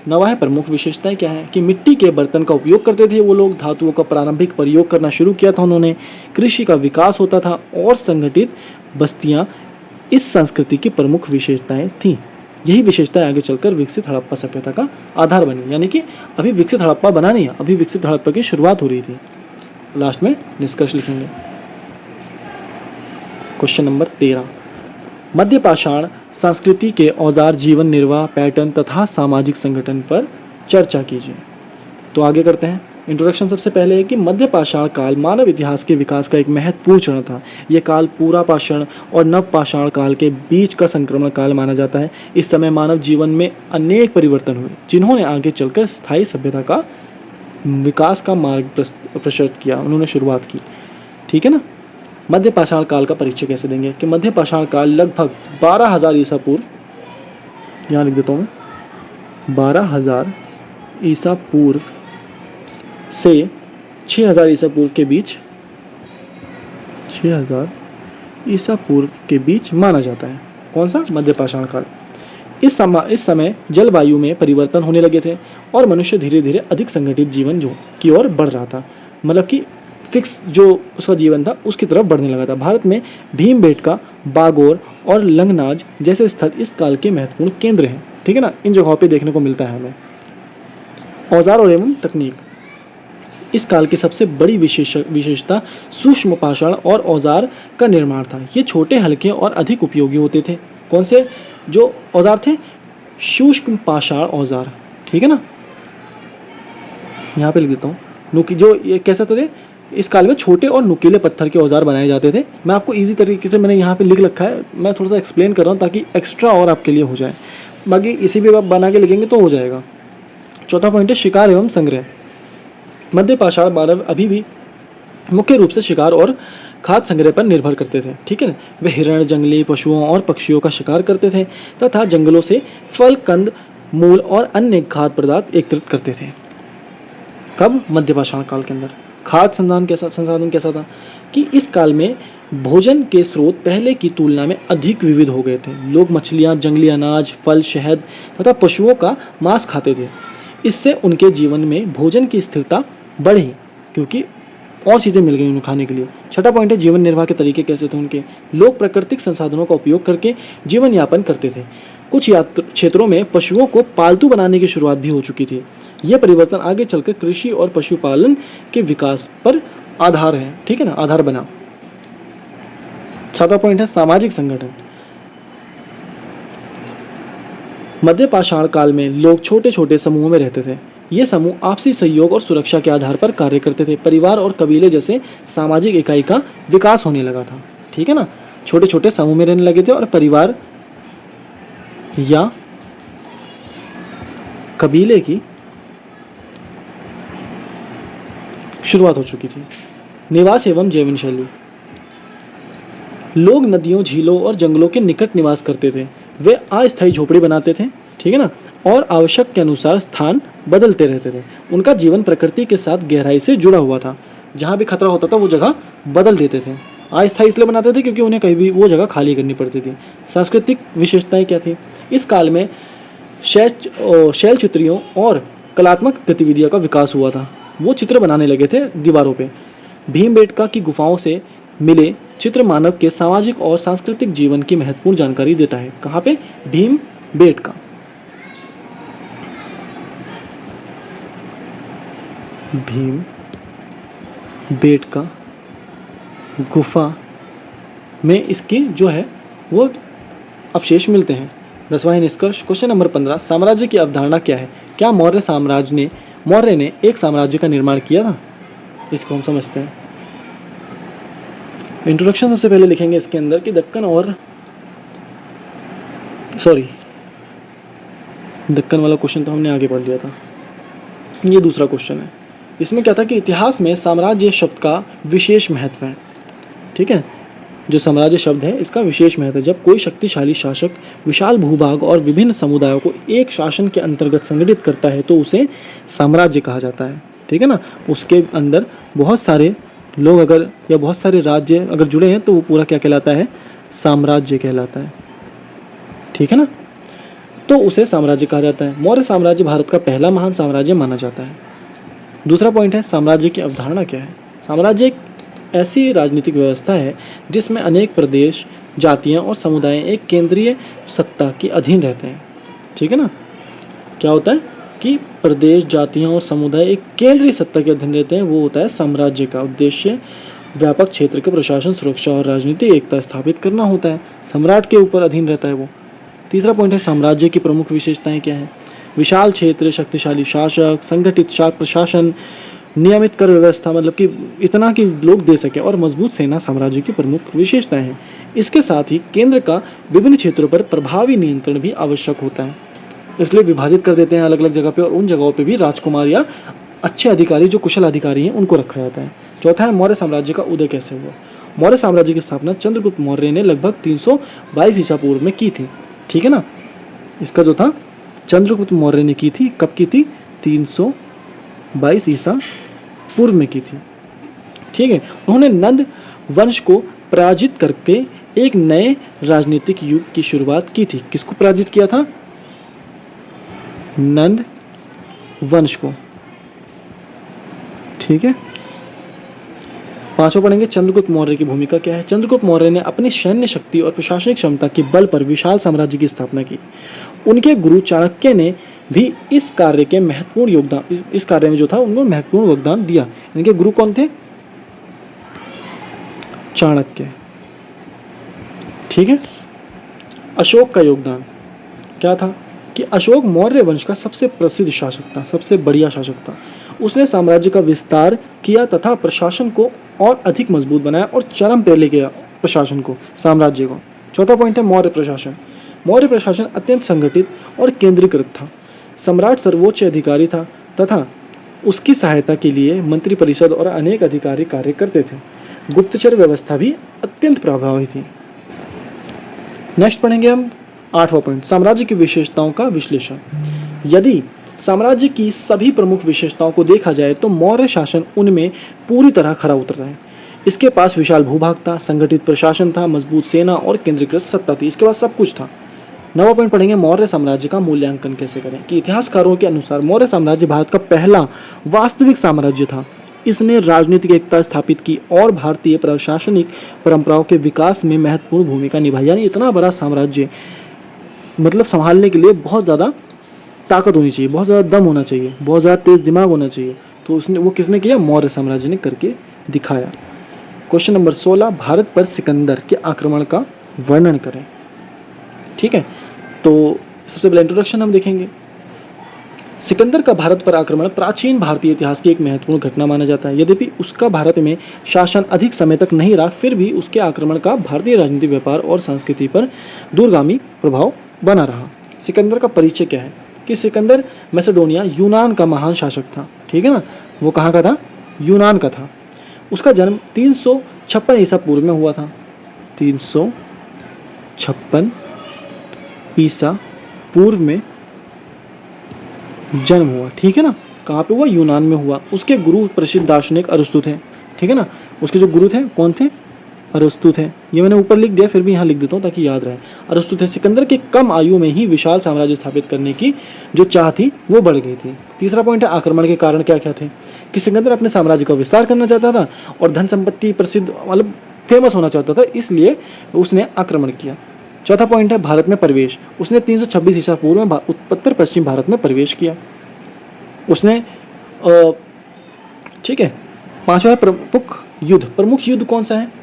9वां है प्रमुख विशेषताएं क्या है कि मिट्टी के बर्तन का उपयोग करते थे वो लोग, धातुओं का प्रारंभिक प्रयोग करना शुरू किया था उन्होंने, कृषि का विकास होता था और संगठित बस्तियां इस संस्कृति की प्रमुख विशेषताएं थीं। यही विशेषताएं आगे चलकर विकसित हड़प्पा सभ्यता का आधार बनी। यानी कि अभी विकसित हड़प्पा बना नहीं है, अभी विकसित हड़प्पा की शुरुआत हो रही थी। लास्ट में निष्कर्ष लिखेंगे। क्वेश्चन नंबर 13, मध्य पाषाण संस्कृति के औजार, जीवन निर्वाह पैटर्न तथा सामाजिक संगठन पर चर्चा कीजिए। तो आगे करते हैं। इंट्रोडक्शन सबसे पहले है कि मध्य पाषाण काल मानव इतिहास के विकास का एक महत्वपूर्ण चरण था। यह काल पूरा पाषाण और नव पाषाण काल के बीच का संक्रमण काल माना जाता है। इस समय मानव जीवन में अनेक परिवर्तन हुए जिन्होंने आगे चलकर स्थायी सभ्यता का विकास का मार्ग प्रशस्त किया, उन्होंने शुरुआत की। ठीक है ना। मध्य पाषाण काल का परिचय कैसे देंगे कि मध्य पाषाण काल लगभग 12,000 ईसा पूर्व, यहाँ लिख देता हूँ मैं, 12,000 ईसा पूर्व से 6,000 ईसा पूर्व के बीच, 6,000 ईसा पूर्व के बीच माना जाता है। कौन सा? मध्य पाषाण काल। इस समय जलवायु में परिवर्तन होने लगे थे और मनुष्य धीरे धीरे अधिक संगठित जीवन की ओर बढ़ रहा था, मतलब कि फिक्स जो उसका जीवन था उसकी तरफ बढ़ने लगा था। भारत में भीमबेटका, बागोर और लंगनाज जैसे स्थल इस काल के महत्वपूर्ण केंद्र हैं। ठीक है ना, इन जगहों पे देखने को मिलता है हमें। औजार और एवं तकनीक। इस काल की सबसे बड़ी विशेषता सूक्ष्म पाषाण और औजार का निर्माण था। ये छोटे, हल्के और अधिक उपयोगी होते थे। कौन से जो औजार थे? सूक्ष्म पाषाण औजार। ठीक है ना, यहाँ पे लिख देता हूँ। जो ये कैसे थे? इस काल में छोटे और नुकीले पत्थर के औजार बनाए जाते थे। मैं आपको इजी तरीके से मैंने यहाँ पे लिख रखा है, मैं थोड़ा सा एक्सप्लेन कर रहा हूँ ताकि एक्स्ट्रा और आपके लिए हो जाए, बाकी इसी पे आप बना के लिखेंगे तो हो जाएगा। चौथा पॉइंट है शिकार एवं संग्रह। मध्य पाषाण मानव अभी भी मुख्य रूप से शिकार और खाद्य संग्रह पर निर्भर करते थे। ठीक है ना, वे हिरण, जंगली पशुओं और पक्षियों का शिकार करते थे तथा जंगलों से फल, कंद, मूल और अन्य खाद्य पदार्थ एकत्रित करते थे। कब? मध्य पाषाण काल के अंदर। खाद्य संसाधन कैसा था कि इस काल में भोजन के स्रोत पहले की तुलना में अधिक विविध हो गए थे। लोग मछलियाँ, जंगली अनाज, फल, शहद तथा पशुओं का मांस खाते थे। इससे उनके जीवन में भोजन की स्थिरता बढ़ी क्योंकि और चीज़ें मिल गई उन्हें खाने के लिए। छठा पॉइंट है जीवन निर्वाह के तरीके कैसे थे उनके। लोग प्राकृतिक संसाधनों का उपयोग करके जीवन यापन करते थे। कुछ क्षेत्रों में पशुओं को पालतू बनाने की शुरुआत भी हो चुकी थी। यह परिवर्तन आगे चलकर कृषि और पशुपालन के विकास पर आधार है। ठीक है ना, आधार बना। सातवां पॉइंट है सामाजिक संगठन। मध्य पाषाण काल में लोग छोटे छोटे समूहों में रहते थे। ये समूह आपसी सहयोग और सुरक्षा के आधार पर कार्य करते थे। परिवार और कबीले जैसे सामाजिक इकाई का विकास होने लगा था। ठीक है ना, छोटे छोटे समूह में रहने लगे थे और परिवार या कबीले की शुरुआत हो चुकी थी। निवास एवं जीवन शैली। लोग नदियों, झीलों और जंगलों के निकट निवास करते थे। वे अस्थायी झोपड़ी बनाते थे। ठीक है ना, और आवश्यक के अनुसार स्थान बदलते रहते थे। उनका जीवन प्रकृति के साथ गहराई से जुड़ा हुआ था। जहाँ भी खतरा होता था वो जगह बदल देते थे। अस्थायी इसलिए बनाते थे क्योंकि उन्हें कहीं भी वो जगह खाली करनी पड़ती थी। सांस्कृतिक विशेषताएं क्या थी? इस काल में शैल चित्रियों और कलात्मक गतिविधियों का विकास हुआ था। वो चित्र बनाने लगे थे दीवारों पे। भीमबेटका की गुफाओं से मिले चित्र मानव के सामाजिक और सांस्कृतिक जीवन की महत्वपूर्ण जानकारी देता है। कहाँ पे? भीमबेटका। भीमबेटका गुफा में इसकी जो है वो अवशेष मिलते हैं। 10वां निष्कर्ष। क्वेश्चन नंबर 15, साम्राज्य की अवधारणा क्या है? क्या मौर्य ने एक साम्राज्य का निर्माण किया था? इसको हम समझते हैं। इंट्रोडक्शन सबसे पहले लिखेंगे इसके अंदर कि दक्कन वाला क्वेश्चन तो हमने आगे पढ़ लिया था। ये दूसरा क्वेश्चन है। इसमें क्या था कि इतिहास में साम्राज्य शब्द का विशेष महत्व है। ठीक है। जो साम्राज्य शब्द है इसका विशेष महत्व है। जब कोई शक्तिशाली शासक विशाल भूभाग और विभिन्न समुदायों को एक शासन के अंतर्गत संगठित करता है तो उसे साम्राज्य कहा जाता है, ठीक है ना। उसके अंदर बहुत सारे लोग अगर या बहुत सारे राज्य अगर जुड़े हैं तो वो पूरा क्या कहलाता है, साम्राज्य कहलाता है, ठीक है ना। तो उसे साम्राज्य कहा जाता है। मौर्य साम्राज्य भारत का पहला महान साम्राज्य माना जाता है। दूसरा पॉइंट है साम्राज्य की अवधारणा क्या है। साम्राज्य एक ऐसी राजनीतिक व्यवस्था है जिसमें अनेक प्रदेश, जातियां और समुदाय एक केंद्रीय सत्ता के अधीन रहते हैं, ठीक है ना। क्या होता है कि प्रदेश, जातियां और समुदाय एक केंद्रीय सत्ता के अधीन रहते हैं, वो होता है साम्राज्य का उद्देश्य। व्यापक क्षेत्र के प्रशासन, सुरक्षा और राजनीतिक एकता स्थापित करना होता है। सम्राट के ऊपर अधीन रहता है वो। तीसरा पॉइंट है साम्राज्य की प्रमुख विशेषताएं क्या है। विशाल क्षेत्र, शक्तिशाली शासक, संगठित प्रशासन, नियमित कर व्यवस्था, मतलब कि इतना कि लोग दे सके, और मजबूत सेना साम्राज्य की प्रमुख विशेषताएं हैं। इसके साथ ही केंद्र का विभिन्न क्षेत्रों पर प्रभावी नियंत्रण भी आवश्यक होता है, इसलिए विभाजित कर देते हैं अलग अलग जगह पे, और उन जगहों पे भी राजकुमार या अच्छे अधिकारी जो कुशल अधिकारी हैं उनको रखा जाता है। चौथा है मौर्य साम्राज्य का उदय कैसे हुआ। मौर्य साम्राज्य की स्थापना चंद्रगुप्त मौर्य ने लगभग 322 ईसा पूर्व में की थी, ठीक है ना। इसका जो था चंद्रगुप्त मौर्य ने की थी, कब की थी, 322 ईसा पूर्व में की थी, ठीक है। उन्होंने नंद वंश को पराजित करके एक नए राजनीतिक युग की शुरुआत की थी। किसको पराजित किया था, नंद वंश को, ठीक है। पांचवा पढ़ेंगे चंद्रगुप्त मौर्य की भूमिका क्या है। चंद्रगुप्त मौर्य ने अपनी सैन्य शक्ति और प्रशासनिक क्षमता के बल पर विशाल साम्राज्य की स्थापना की। उनके गुरु चाणक्य ने भी इस कार्य के महत्वपूर्ण योगदान, इस कार्य में जो था उनको महत्वपूर्ण योगदान दिया। इनके गुरु कौन थे, चाणक्य, ठीक है। अशोक का योगदान क्या था कि अशोक मौर्य वंश का सबसे प्रसिद्ध शासक था, सबसे बढ़िया शासक था। उसने साम्राज्य का विस्तार किया तथा प्रशासन को और अधिक मजबूत बनाया और चरम पे ले गया प्रशासन को, साम्राज्य को। चौथा पॉइंट है मौर्य प्रशासन। मौर्य प्रशासन अत्यंत संगठित और केंद्रीकृत था। सम्राट सर्वोच्च अधिकारी था तथा उसकी सहायता के लिए मंत्री परिषद और अनेक अधिकारी कार्य करते थे। गुप्तचर व्यवस्था भी अत्यंत प्रभावी थी। नेक्स्ट पढ़ेंगे हम आठवां पॉइंट, साम्राज्य की विशेषताओं का विश्लेषण। यदि साम्राज्य की सभी प्रमुख विशेषताओं को देखा जाए तो मौर्य शासन उनमें पूरी तरह खरा उतरता है। इसके पास विशाल भूभाग था, संगठित प्रशासन था, मजबूत सेना और केंद्रीकृत सत्ता थी। इसके पास सब कुछ था। नवा पॉइंट पढ़ेंगे मौर्य साम्राज्य का मूल्यांकन कैसे करें। कि इतिहासकारों के अनुसार मौर्य साम्राज्य भारत का पहला वास्तविक साम्राज्य था। इसने राजनीतिक एकता स्थापित की और भारतीय प्रशासनिक परंपराओं के विकास में महत्वपूर्ण भूमिका निभाई। यानी इतना बड़ा साम्राज्य मतलब संभालने के लिए बहुत ज़्यादा ताकत होनी चाहिए, बहुत ज़्यादा दम होना चाहिए, बहुत ज़्यादा तेज दिमाग होना चाहिए। तो उसने वो किसने किया, मौर्य साम्राज्य ने करके दिखाया। क्वेश्चन नंबर 16, भारत पर सिकंदर के आक्रमण का वर्णन करें। ठीक है, तो सबसे पहले इंट्रोडक्शन हम देखेंगे। सिकंदर का भारत पर आक्रमण प्राचीन भारतीय इतिहास की एक महत्वपूर्ण घटना माना जाता है। यद्यपि उसका भारत में शासन अधिक समय तक नहीं रहा, फिर भी उसके आक्रमण का भारतीय राजनीति, व्यापार और संस्कृति पर दूरगामी प्रभाव बना रहा। सिकंदर का परिचय क्या है कि सिकंदर मैसेडोनिया, यूनान का महान शासक था। ठीक है ना, वो कहाँ का था, यूनान का था। उसका जन्म 356 ईसा पूर्व में हुआ था। 356 ईसा पूर्व में जन्म हुआ। ठीक है ना, कहाँ पे हुआ, यूनान में हुआ। उसके गुरु प्रसिद्ध दार्शनिक अरस्तु थे। ठीक है ना, उसके जो गुरु थे कौन थे, अरस्तु थे। ये मैंने ऊपर लिख दिया, फिर भी यहाँ लिख देता हूँ ताकि याद रहे। अरस्तु थे। सिकंदर की कम आयु में ही विशाल साम्राज्य स्थापित करने की जो चाह थी वो बढ़ गई थी। तीसरा पॉइंट है आक्रमण के कारण क्या क्या थे कि सिकंदर अपने साम्राज्य का विस्तार करना चाहता था और धन संपत्ति, प्रसिद्ध मतलब फेमस होना चाहता था, इसलिए उसने आक्रमण किया। चौथा पॉइंट है भारत में प्रवेश। उसने 326 ईसा पूर्व में उत्तर पश्चिम भारत में प्रवेश किया उसने। ठीक है, पांचवा है प्रमुख युद्ध। प्रमुख युद्ध कौन सा है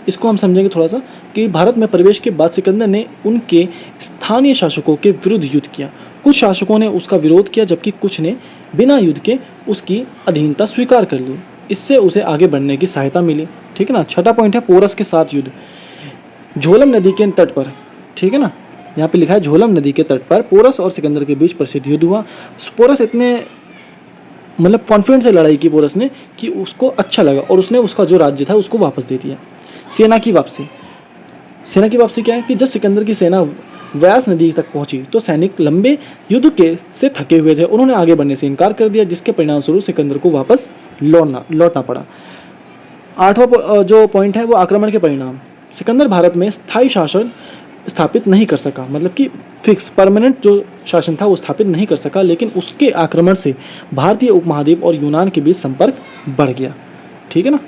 इसको हम समझेंगे थोड़ा सा कि भारत में प्रवेश के बाद सिकंदर ने उनके स्थानीय शासकों के विरुद्ध युद्ध किया। कुछ शासकों ने उसका विरोध किया जबकि कुछ ने बिना युद्ध के उसकी अधीनता स्वीकार कर ली। इससे उसे आगे बढ़ने की सहायता मिली। ठीक है ना। छठा पॉइंट है पोरस के साथ युद्ध। झोलम नदी के तट पर, ठीक है ना, यहाँ पे लिखा है झोलम नदी के तट पर पोरस और सिकंदर के बीच प्रसिद्ध युद्ध हुआ। पोरस इतने मतलब कॉन्फिडेंस से लड़ाई की पोरस ने कि उसको अच्छा लगा और उसने उसका जो राज्य था उसको वापस दे दिया। सेना की वापसी। सेना की वापसी क्या है कि जब सिकंदर की सेना व्यास नदी तक पहुंची तो सैनिक लंबे युद्ध के से थके हुए थे, उन्होंने आगे बढ़ने से इनकार कर दिया, जिसके परिणामस्वरूप सिकंदर को वापस लौटना पड़ा। आठवां जो पॉइंट है वो आक्रमण के परिणाम। सिकंदर भारत में स्थायी शासन स्थापित नहीं कर सका, मतलब कि फिक्स परमानेंट जो शासन था वो स्थापित नहीं कर सका, लेकिन उसके आक्रमण से भारतीय उपमहाद्वीप और यूनान के बीच संपर्क बढ़ गया। ठीक है ना।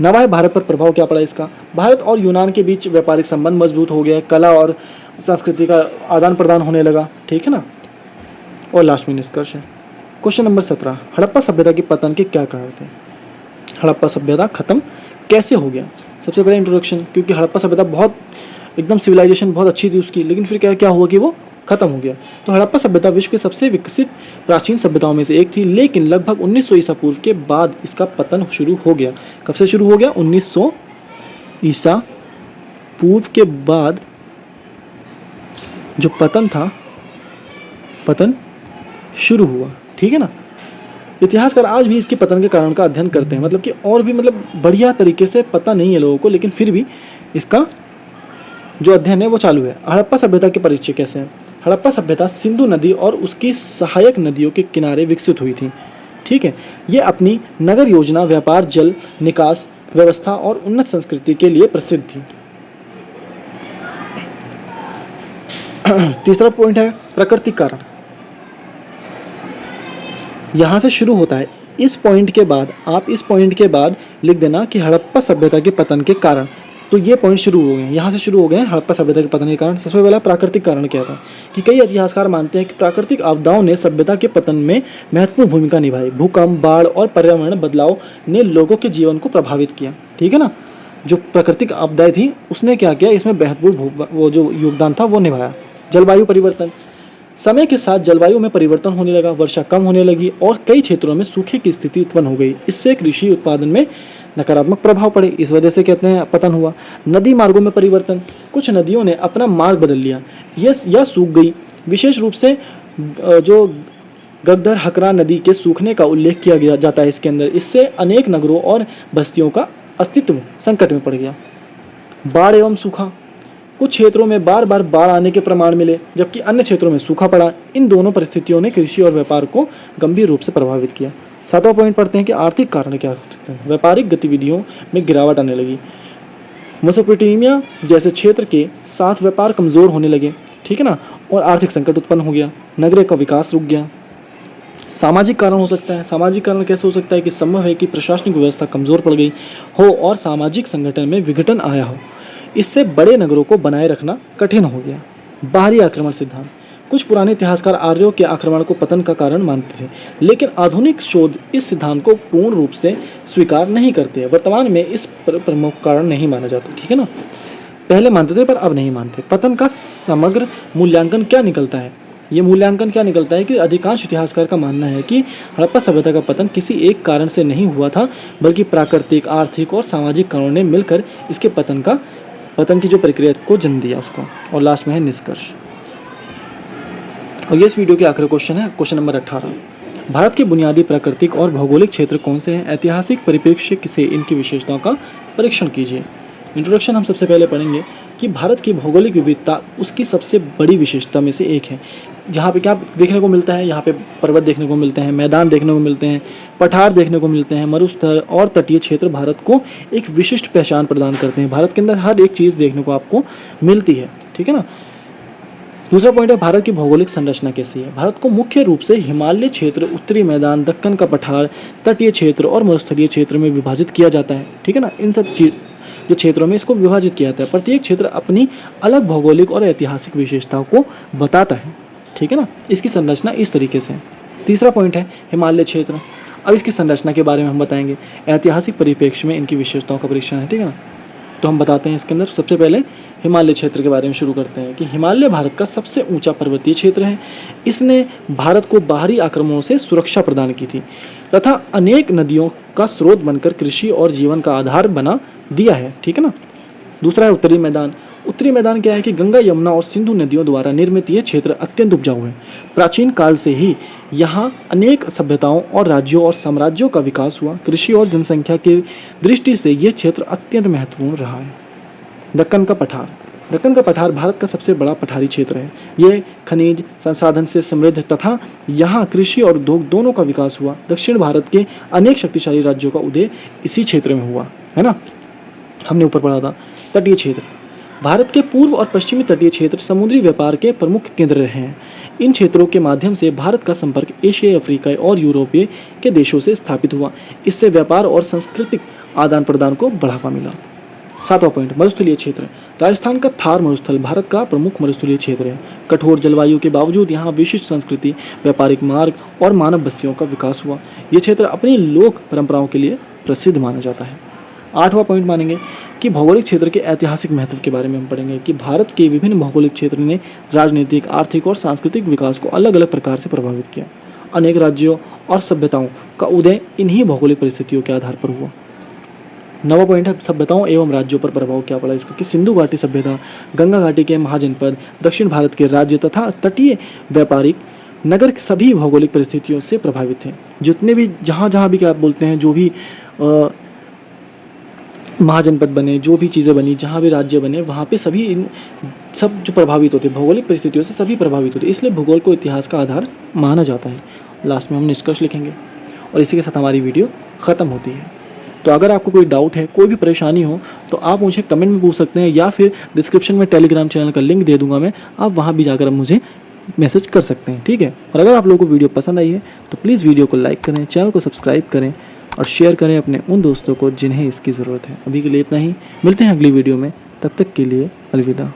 नवाय भारत पर प्रभाव क्या पड़ा इसका? भारत और यूनान के बीच व्यापारिक संबंध मजबूत हो गया, कला और संस्कृति का आदान प्रदान होने लगा। ठीक है ना। और लास्ट में निष्कर्ष है। क्वेश्चन नंबर 17, हड़प्पा सभ्यता के पतन के क्या कारण थे? हड़प्पा सभ्यता खत्म कैसे हो गया? सबसे पहले इंट्रोडक्शन, क्योंकि हड़प्पा सभ्यता बहुत एकदम सिविलाइजेशन बहुत अच्छी थी उसकी, लेकिन फिर क्या हुआ कि वो खत्म हो गया। तो हड़प्पा सभ्यता विश्व के सबसे विकसित प्राचीन सभ्यताओं में से एक थी, लेकिन लगभग 1900 ईसा पूर्व के बाद इसका पतन शुरू हो गया। कब से शुरू हो गया? 1900 ईसा पूर्व के बाद जो पतन था, पतन शुरू हुआ। ठीक है ना। इतिहासकार आज भी इसके पतन के कारण का अध्ययन करते हैं, मतलब कि और भी बढ़िया तरीके से पता नहीं है लोगों को, लेकिन फिर भी इसका जो अध्ययन है वो चालू है। हड़प्पा सभ्यता के परिचय कैसे हैं? हड़प्पा सभ्यता सिंधु नदी और उसकी सहायक नदियों के किनारे विकसित हुई थी। ठीक है। ये अपनी नगर योजना, व्यापार, जल निकास व्यवस्था और उन्नत संस्कृति के लिए प्रसिद्ध थी। तीसरा पॉइंट है प्राकृतिक कारण। यहां से शुरू होता है। इस पॉइंट के बाद लिख देना कि हड़प्पा सभ्यता के पतन के कारण। तो ये पॉइंट शुरू हो गए, यहाँ से शुरू हो गए हैं हड़प्पा सभ्यता के पतन के कारण। सबसे पहला प्राकृतिक कारण क्या था कि कई इतिहासकार मानते हैं कि प्राकृतिक आपदाओं ने सभ्यता के पतन में महत्वपूर्ण भूमिका निभाई। भूकंप, बाढ़ और पर्यावरण बदलाव ने लोगों के जीवन को प्रभावित किया। ठीक है ना। जो प्राकृतिक आपदाएं थी उसने क्या किया, इसमें महत्वपूर्ण वो जो योगदान था वो निभाया। जलवायु परिवर्तन, समय के साथ जलवायु में परिवर्तन होने लगा, वर्षा कम होने लगी और कई क्षेत्रों में सूखे की स्थिति उत्पन्न हो गई। इससे कृषि उत्पादन में नकारात्मक प्रभाव पड़े, इस वजह से कहते हैं पतन हुआ। नदी मार्गों में परिवर्तन, कुछ नदियों ने अपना मार्ग बदल लिया या सूख गई। विशेष रूप से जो गगदर हकरा नदी के सूखने का उल्लेख किया जाता है इसके अंदर। इससे अनेक नगरों और बस्तियों का अस्तित्व संकट में पड़ गया। बाढ़ एवं सूखा, कुछ क्षेत्रों में बार बार बाढ़ आने के प्रमाण मिले, जबकि अन्य क्षेत्रों में सूखा पड़ा। इन दोनों परिस्थितियों ने कृषि और व्यापार को गंभीर रूप से प्रभावित किया। सातवां पॉइंट पढ़ते हैं कि आर्थिक कारण क्या हो सकते हैं। व्यापारिक गतिविधियों में गिरावट आने लगी। मेसोपोटामिया जैसे क्षेत्र के साथ व्यापार कमज़ोर होने लगे। ठीक है ना। और आर्थिक संकट उत्पन्न हो गया। नगरों का विकास रुक गया। सामाजिक कारण हो सकता है। सामाजिक कारण कैसे हो सकता है कि संभव है कि प्रशासनिक व्यवस्था कमज़ोर पड़ गई हो और सामाजिक संगठन में विघटन आया हो। इससे बड़े नगरों को बनाए रखना कठिन हो गया। बाहरी आक्रमण सिद्धांत, कुछ पुराने इतिहासकार आर्यों के आक्रमण को पतन का कारण मानते थे, लेकिन आधुनिक शोध इस सिद्धांत को पूर्ण रूप से स्वीकार नहीं करते। वर्तमान में इस प्रमुख कारण नहीं माना जाता। ठीक है ना। पहले मानते थे पर अब नहीं मानते। पतन का समग्र मूल्यांकन क्या निकलता है? ये मूल्यांकन क्या निकलता है कि अधिकांश इतिहासकार का मानना है कि हड़प्पा सभ्यता का पतन किसी एक कारण से नहीं हुआ था, बल्कि प्राकृतिक, आर्थिक और सामाजिक कारणों ने मिलकर इसके पतन की जो प्रक्रिया को जन्म दिया उसको। और लास्ट में है निष्कर्ष। और ये इस वीडियो के आखिरी क्वेश्चन है, क्वेश्चन नंबर 18। भारत के बुनियादी प्राकृतिक और भौगोलिक क्षेत्र कौन से हैं? ऐतिहासिक परिप्रेक्ष्य से इनकी विशेषताओं का परीक्षण कीजिए। इंट्रोडक्शन हम सबसे पहले पढ़ेंगे कि भारत की भौगोलिक विविधता उसकी सबसे बड़ी विशेषता में से एक है। जहाँ पे क्या देखने को मिलता है? यहाँ पे पर्वत देखने को मिलते हैं, मैदान देखने को मिलते हैं, पठार देखने को मिलते हैं, मरुस्थल और तटीय क्षेत्र भारत को एक विशिष्ट पहचान प्रदान करते हैं। भारत के अंदर हर एक चीज़ देखने को आपको मिलती है। ठीक है ना। दूसरा पॉइंट है भारत की भौगोलिक संरचना कैसी है। भारत को मुख्य रूप से हिमालय क्षेत्र, उत्तरी मैदान, दक्कन का पठार, तटीय क्षेत्र और मरुस्थलीय क्षेत्र में विभाजित किया जाता है। ठीक है ना। इन सब जो क्षेत्रों में इसको विभाजित किया जाता है। प्रत्येक क्षेत्र अपनी अलग भौगोलिक और ऐतिहासिक विशेषताओं को बताता है। ठीक है ना। इसकी संरचना इस तरीके से है। तीसरा पॉइंट है हिमालय क्षेत्र। अब इसकी संरचना के बारे में हम बताएंगे। ऐतिहासिक परिप्रेक्ष्य में इनकी विशेषताओं का परीक्षण है। ठीक है ना। तो हम बताते हैं इसके अंदर। सबसे पहले हिमालय क्षेत्र के बारे में शुरू करते हैं कि हिमालय भारत का सबसे ऊंचा पर्वतीय क्षेत्र है। इसने भारत को बाहरी आक्रमणों से सुरक्षा प्रदान की थी तथा अनेक नदियों का स्रोत बनकर कृषि और जीवन का आधार बना दिया है। ठीक है ना। दूसरा है उत्तरी मैदान। उत्तरी मैदान क्या है कि गंगा, यमुना और सिंधु नदियों द्वारा निर्मित ये क्षेत्र अत्यंत उपजाऊ है। प्राचीन काल से ही यहाँ अनेक सभ्यताओं और राज्यों और साम्राज्यों का विकास हुआ। कृषि और जनसंख्या की दृष्टि से ये क्षेत्र अत्यंत महत्वपूर्ण रहा है। दक्कन का पठार। दक्कन का पठार भारत का सबसे बड़ा पठारी क्षेत्र है। ये खनिज संसाधन से समृद्ध तथा यहाँ कृषि और उद्योग दोनों का विकास हुआ। दक्षिण भारत के अनेक शक्तिशाली राज्यों का उदय इसी क्षेत्र में हुआ, है ना। हमने ऊपर पढ़ा था। तटीय क्षेत्र। भारत के पूर्व और पश्चिमी तटीय क्षेत्र समुद्री व्यापार के प्रमुख केंद्र रहे हैं। इन क्षेत्रों के माध्यम से भारत का संपर्क एशियाई, अफ्रीकी और यूरोपीय के देशों से स्थापित हुआ। इससे व्यापार और सांस्कृतिक आदान प्रदान को बढ़ावा मिला। 7वां पॉइंट, मरुस्थलीय क्षेत्र। राजस्थान का थार मरुस्थल भारत का प्रमुख मरुस्थलीय क्षेत्र है। कठोर जलवायु के बावजूद यहाँ विशिष्ट संस्कृति, व्यापारिक मार्ग और मानव बस्तियों का विकास हुआ। ये क्षेत्र अपनी लोक परंपराओं के लिए प्रसिद्ध माना जाता है। 8वां पॉइंट मानेंगे कि भौगोलिक क्षेत्र के ऐतिहासिक महत्व के बारे में हम पढ़ेंगे कि भारत के विभिन्न भौगोलिक क्षेत्र ने राजनीतिक, आर्थिक और सांस्कृतिक विकास को अलग अलग प्रकार से प्रभावित किया। अनेक राज्यों और सभ्यताओं का उदय इन्हीं भौगोलिक परिस्थितियों के आधार पर हुआ। 9वां पॉइंट है सभ्यताओं एवं राज्यों पर प्रभाव क्या पड़ा इसका, कि सिंधु घाटी सभ्यता, गंगा घाटी के महाजनपद, दक्षिण भारत के राज्य तथा तटीय व्यापारिक नगर सभी भौगोलिक परिस्थितियों से प्रभावित थे। जितने भी जहाँ भी क्या आप बोलते हैं, जो भी महाजनपद बने, जो भी चीज़ें बनी, जहाँ भी राज्य बने, वहाँ पे सभी इन सब जो प्रभावित होते, भौगोलिक परिस्थितियों से सभी प्रभावित होते, इसलिए भूगोल को इतिहास का आधार माना जाता है। लास्ट में हम निष्कर्ष लिखेंगे और इसी के साथ हमारी वीडियो ख़त्म होती है। तो अगर आपको कोई डाउट है, कोई भी परेशानी हो, तो आप मुझे कमेंट में पूछ सकते हैं या फिर डिस्क्रिप्शन में टेलीग्राम चैनल का लिंक दे दूंगा मैं, आप वहाँ भी जाकर आप मुझे मैसेज कर सकते हैं, ठीक है। और अगर आप लोगों को वीडियो पसंद आई है तो प्लीज़ वीडियो को लाइक करें, चैनल को सब्सक्राइब करें और शेयर करें अपने उन दोस्तों को जिन्हें इसकी ज़रूरत है। अभी के लिए इतना ही, मिलते हैं अगली वीडियो में, तब तक के लिए अलविदा।